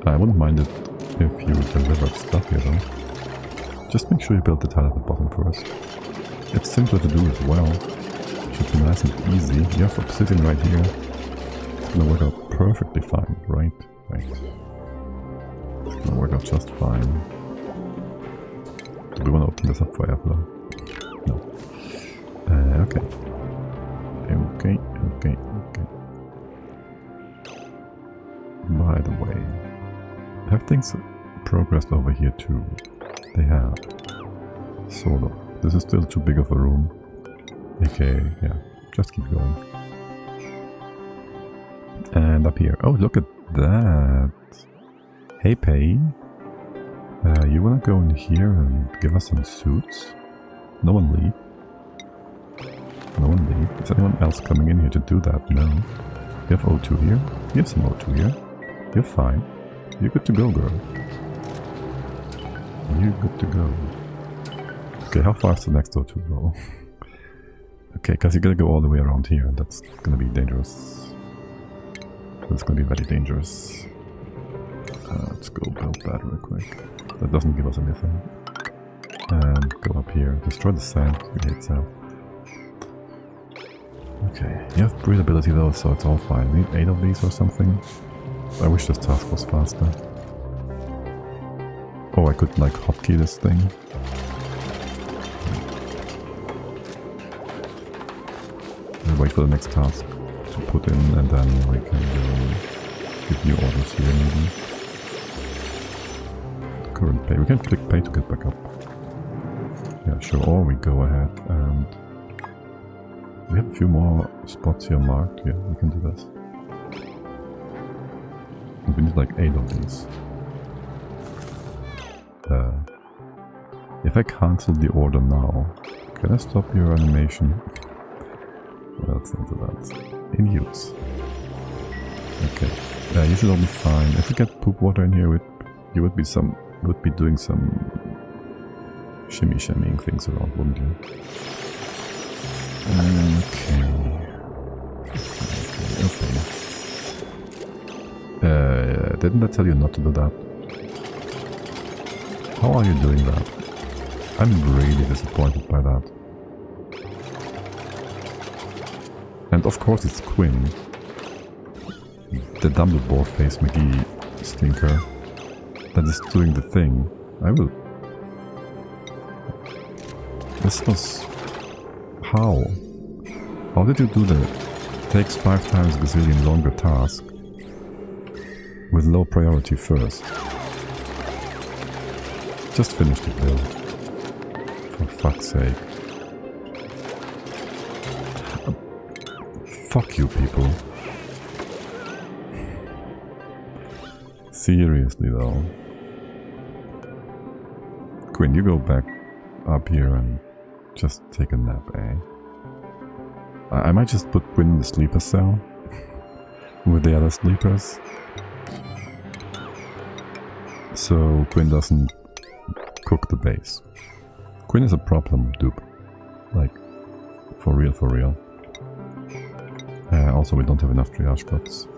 I wouldn't mind it if you delivered stuff here though. Just make sure you build the tile at the bottom first. It's simpler to do as well. Should be nice and easy. You have obsidian right here. It's gonna work out perfectly fine, right? Right. It's gonna work out just fine. Do we want to open this up for airflow? No. Okay. Okay. By the way, have things progressed over here too? They have. Sort of. This is still too big of a room. Okay, yeah, just keep going. And up here. Oh, look at that. Hey, Pay. You wanna go in here and give us some suits? No one leave. No one leave. Is anyone else coming in here to do that? No. You have O2 here. You have some O2 here. You're fine. You're good to go, girl. You're good to go. Okay, how far is the next O2 go? Okay, because you gotta go all the way around here. That's gonna be dangerous. That's gonna be very dangerous. Let's go build that real quick. That doesn't give us anything. And go up here. Destroy the sand. We hate sand. Okay, you have breathability though, so it's all fine. We need 8 of these or something. I wish this task was faster. Oh, I could like hotkey this thing. I'll wait for the next task to put in, and then we can give new orders here maybe. Current pay. We can click pay to get back up. Yeah, sure. Or we go ahead and we have a few more spots here marked. Yeah, we can do this. And we need like 8 of these. If I cancel the order now, can I stop your animation? Well, let's not do that. In use. Okay. You should all be fine. If you get poop water in here, you would be doing some shimmying things around, wouldn't you? Okay. Didn't I tell you not to do that? How are you doing that? I'm really disappointed by that. And of course it's Quinn. The Dumbledore face McGee stinker that is doing the thing. I will... This was... How? How did you do that? Takes 5 times gazillion longer task with low priority first. Just finish the build. For fuck's sake. Fuck you people. Seriously though. Quinn, you go back up here and just take a nap, eh? I might just put Quinn in the sleeper cell with the other sleepers. So Quinn doesn't cook the base. Quinn is a problem, Dupe. Like, for real, for real. Also, we don't have enough triage cots.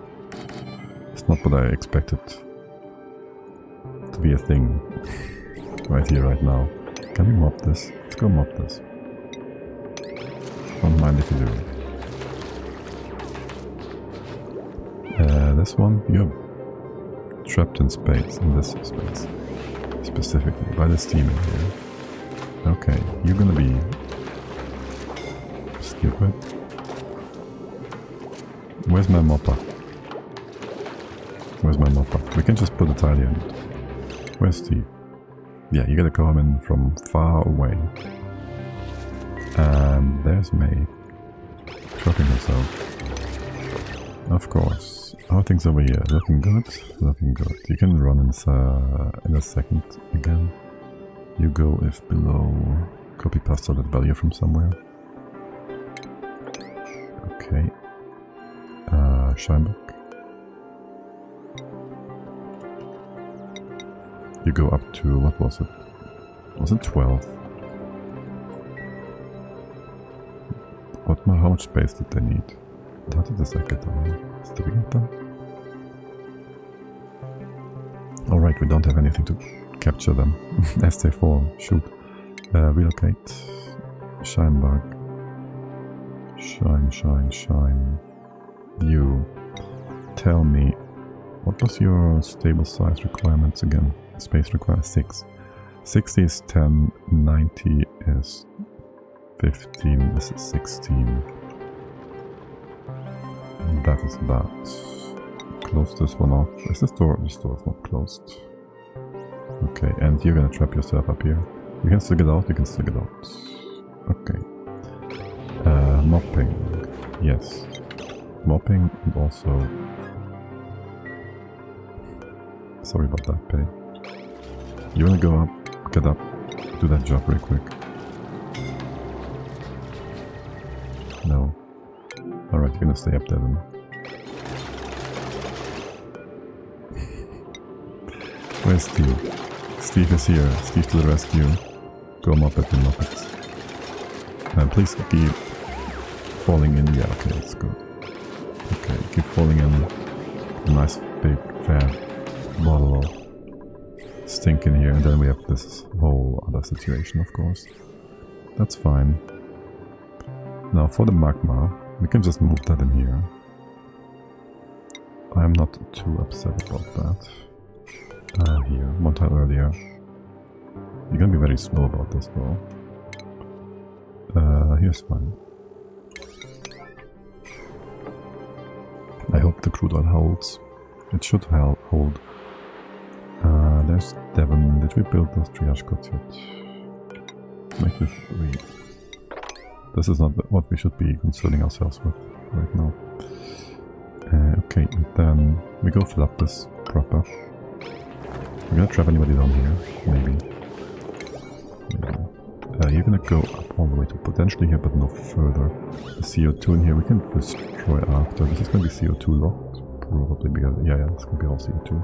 It's not what I expected to be a thing right here, right now. Can we mob this? Let's go mob this. Don't mind if you do. This one, you're trapped in space, in this space. Specifically, by the Steamy here. Okay, you're gonna be stupid. Where's my mopper? Where's my mopper? We can just put a tile here. Where's Steve? Yeah, you gotta come in from far away. And there's May. Chopping herself. Of course. How are things over here? Looking good? Looking good. You can run in a second again. You go if below. Copy pasta that value from somewhere. Okay. Scheinbock. You go up to, what was it? Was it 12? How much space did they need? How did this get them? Did we get them? Alright, we don't have anything to capture them as they fall. Shoot. Relocate. Scheinberg. Shine. You. Tell me, what was your stable size requirements again? Space requires 6. 60 is 10, 90 is 15, this is 16. That is that. Close this one off. Is this door? This door is not closed. Okay, and you're gonna trap yourself up here. You can still get out, you can still get out. Okay. Mopping. Yes. Mopping and also... Sorry about that, Pay. You wanna go up, get up, do that job real quick. No. Alright, you're gonna stay up there then. Where's Steve? Steve is here. Steve to the rescue. Go Muppet and Muppets. And please keep falling in. Yeah, okay, that's good. Okay, keep falling in. A nice big fat bottle of stink in here. And then we have this whole other situation, of course. That's fine. Now for the magma, we can just move that in here. I'm not too upset about that. Here, one tile earlier. You're gonna be very slow about this though. Here's fine. I hope the crude oil holds. It should hold. There's Devon. Did we build those triage cots yet? Make it 3. This is not what we should be concerning ourselves with right now. Okay, and then we go fill up this proper. We're gonna trap anybody down here, maybe. You're gonna go up all the way to potentially here, but no further. The CO2 in here we can destroy after. This is gonna be CO2 locked, probably because yeah, it's gonna be all CO2.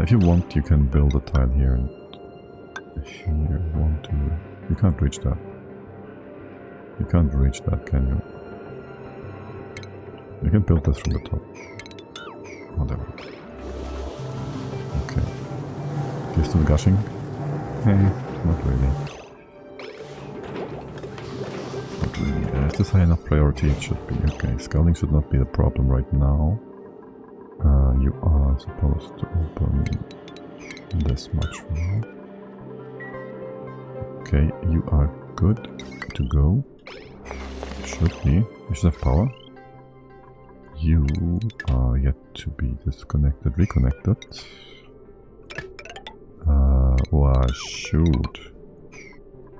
If you want, you can build a tile here and here. 1, 2. You can't reach that. You can't reach that, can you? You can build this from the top. Whatever. Okay. You're still gushing? Hey, not really. Not really. Is this high enough priority? It should be. Okay, scouting should not be the problem right now. You are supposed to open this much now. Okay, you are good to go. Should be. You should have power. You are yet to be disconnected, reconnected. Oh shoot.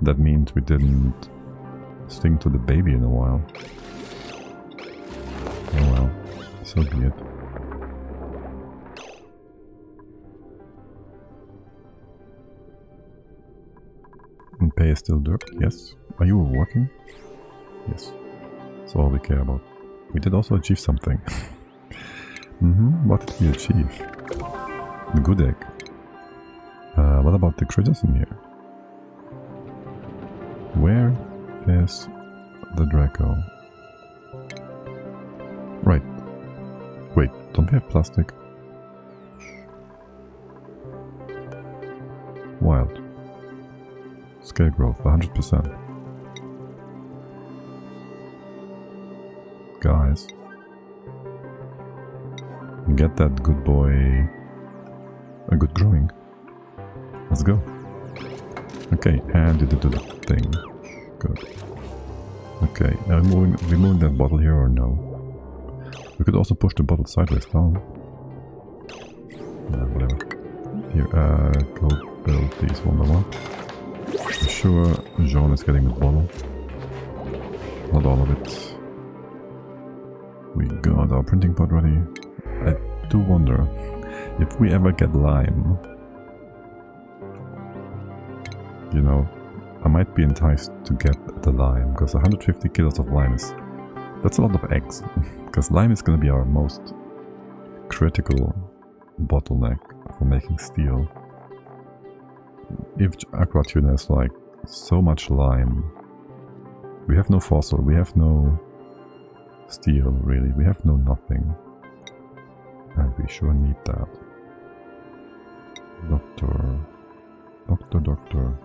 That means we didn't sing to the baby in a while. Oh well, so be it. And pay is still dirt, yes. Are you working? Yes. That's all we care about. We did also achieve something. What did we achieve? The good egg. What about the critters in here? Where is the Draco? Wait, don't we have plastic? Wild. Scale growth, 100%. Guys. Get that good boy a good growing. Let's go. Okay, and you did the thing. Good. Okay, removing that bottle here or no? We could also push the bottle sideways down. Whatever. Here, go build these one by one. I'm sure Jean is getting the bottle. Not all of it. We got our printing pod ready. I do wonder if we ever get lime. You know, I might be enticed to get the lime, because 150 kilos of lime is... That's a lot of eggs, because lime is going to be our most critical bottleneck for making steel. If aqua tuna is like so much lime, we have no fossil, we have no steel really, we have no nothing. And we sure need that. Doctor,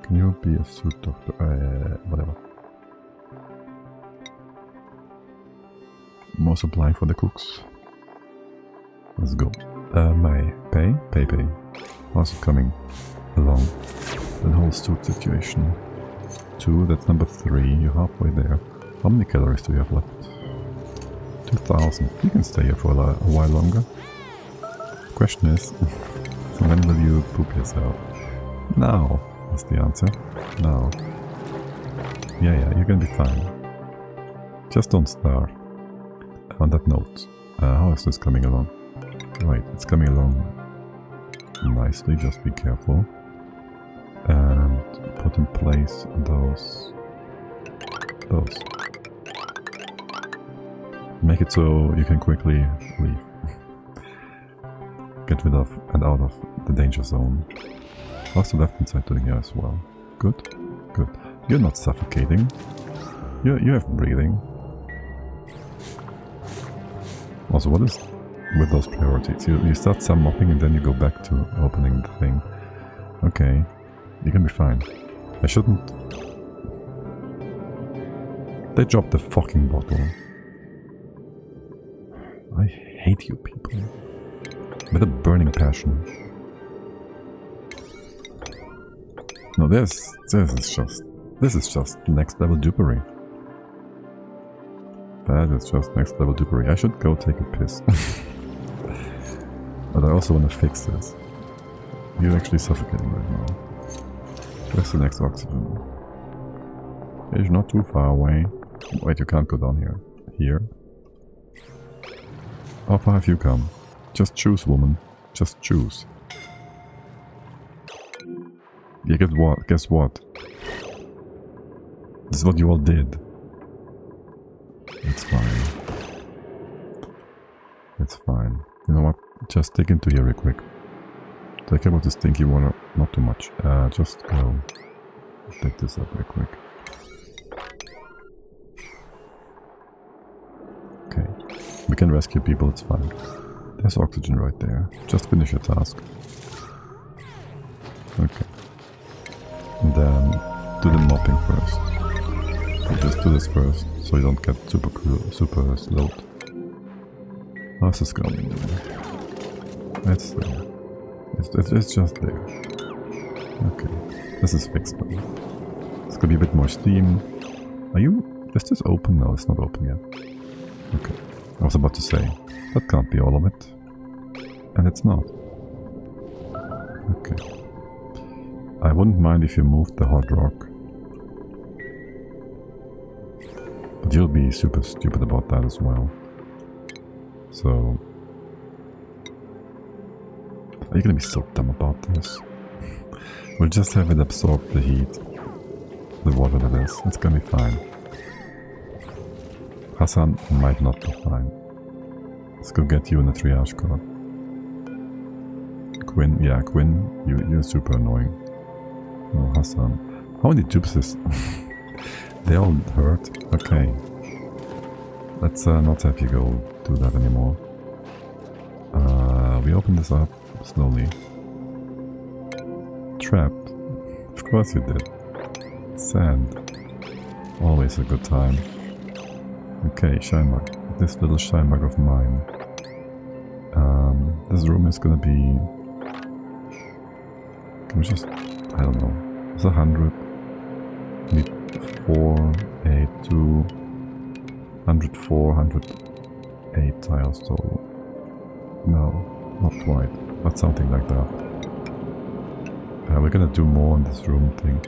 can you be a suit doctor? Whatever. More supply for the cooks. Let's go. Pay. How's it coming along? The whole suit situation. 2, that's number 3, you're halfway there. How many calories do you have left? 2000. You can stay here for a while longer. Question is, when will you poop yourself? Now, that's the answer. Now. Yeah, you're gonna be fine. Just don't starve. On that note, how is this coming along? Right, it's coming along nicely, just be careful. And put in place those. Make it so you can quickly leave. Get rid of and out of the danger zone. How's the left hand side doing here as well? Good. You're not suffocating. You have breathing. Also, what is with those priorities? You start some mopping and then you go back to opening the thing. Okay, you can be fine. I shouldn't... They dropped the fucking bottle. I hate you people. With a burning passion. No, this is just next level dupery. That is just next level dupery. I should go take a piss. But I also want to fix this. You're actually suffocating right now. Where's the next oxygen? It's not too far away. Wait, you can't go down here. Here? How far have you come? Just choose, woman. Just choose. Yeah, guess what? This is what you all did. It's fine. It's fine. You know what? Just dig into here real quick. Take care of the stinky water. Not too much. Just go. Take this up real quick. Okay. We can rescue people, it's fine. There's oxygen right there. Just finish your task. Okay. And then do the mopping first. So just do this first, so you don't get super slowed. How's the scouting doing? It's there. It's just there. Okay. This is fixed now. It's gonna be a bit more steam. Is this open? No, it's not open yet. Okay. I was about to say, that can't be all of it. And it's not. Okay. I wouldn't mind if you moved the hot rock. But you'll be super stupid about that as well. So... Are you gonna be so dumb about this? We'll just have it absorb the heat. The water that is. It's gonna be fine. Hassan might not be fine. Let's go get you in the triage car. Quinn, yeah, Quinn, you're super annoying. Oh, Hassan. How many dupes is... They all hurt? Okay. Let's not have you go do that anymore. we open this up slowly. Trapped. Of course you did. Sand. Always a good time. Okay, shine mug. This little shine mug of mine. This room is gonna be... Can we just... I don't know. It's 100. Need 4, 8, 2... 104, 108 tiles total. No, not quite. But something like that. We're gonna do more on this room thing.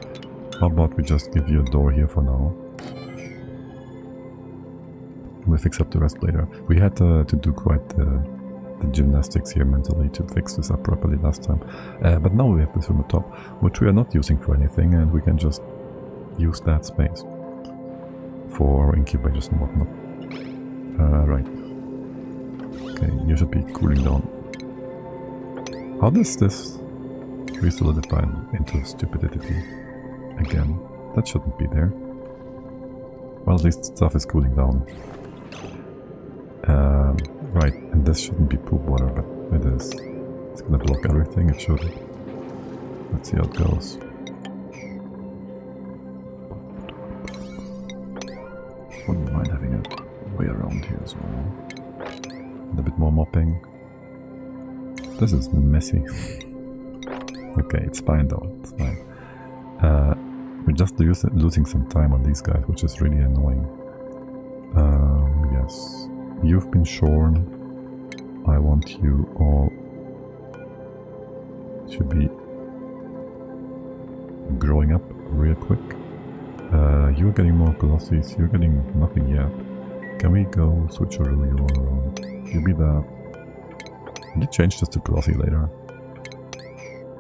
How about we just give you a door here for now? We'll fix up the rest later. We had to do quite the gymnastics here mentally to fix this up properly last time. But now we have this room on top, which we are not using for anything, and we can just use that space for our incubators and whatnot. Right. Okay, you should be cooling down. How does this re-solidify into stupidity again? That shouldn't be there. Well, at least stuff is cooling down. Right, and this shouldn't be poop water, but it is. It's gonna block everything, it should. Let's see how it goes. Wouldn't mind having a way around here as well. And a bit more mopping. This is messy. Okay, it's fine though, it's fine. We're just losing some time on these guys, which is really annoying. Yes. You've been shorn. I want you all to be growing up real quick. You're getting more glossies, you're getting nothing yet. Can we go switcheroo you all around? You be that. Can you change this to glossy later?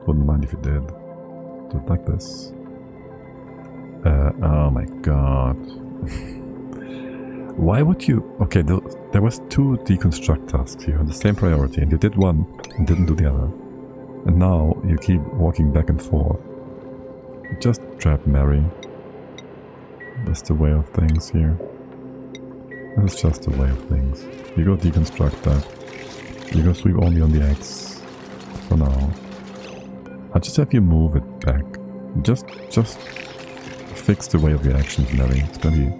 Wouldn't mind if you did. Do it like this. Oh my god. Why would you... Okay, there was 2 deconstruct tasks here on the same priority, and you did one and didn't do the other. And now you keep walking back and forth. Just trap Mary. That's the way of things here. That's just the way of things. You go deconstruct that. You go sweep only on the X. For now. I'll just have you move it back. Just fix the way of your actions, Mary. It's gonna be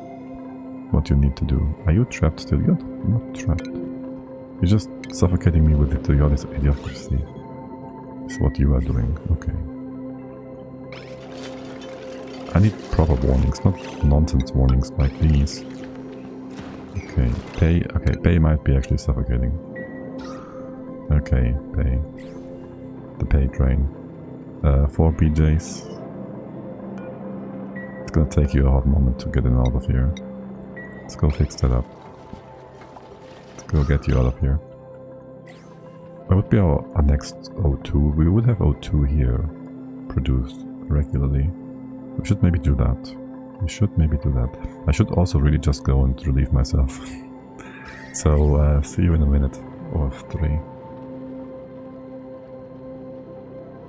what you need to do. Are you trapped still? You're not trapped. You're just suffocating me with idiocracy. It's what you are doing. Okay. I need proper warnings, not nonsense warnings like these. Okay, pay. Okay, pay might be actually suffocating. Okay, pay. The pay train. 4 BJs. It's gonna take you a hot moment to get in out of here. Let's go fix that up. Let's go get you out of here. What would be our next O2? We would have O2 here produced regularly. We should maybe do that. We should maybe do that. I should also really just go and relieve myself. So, see you in a minute or 3.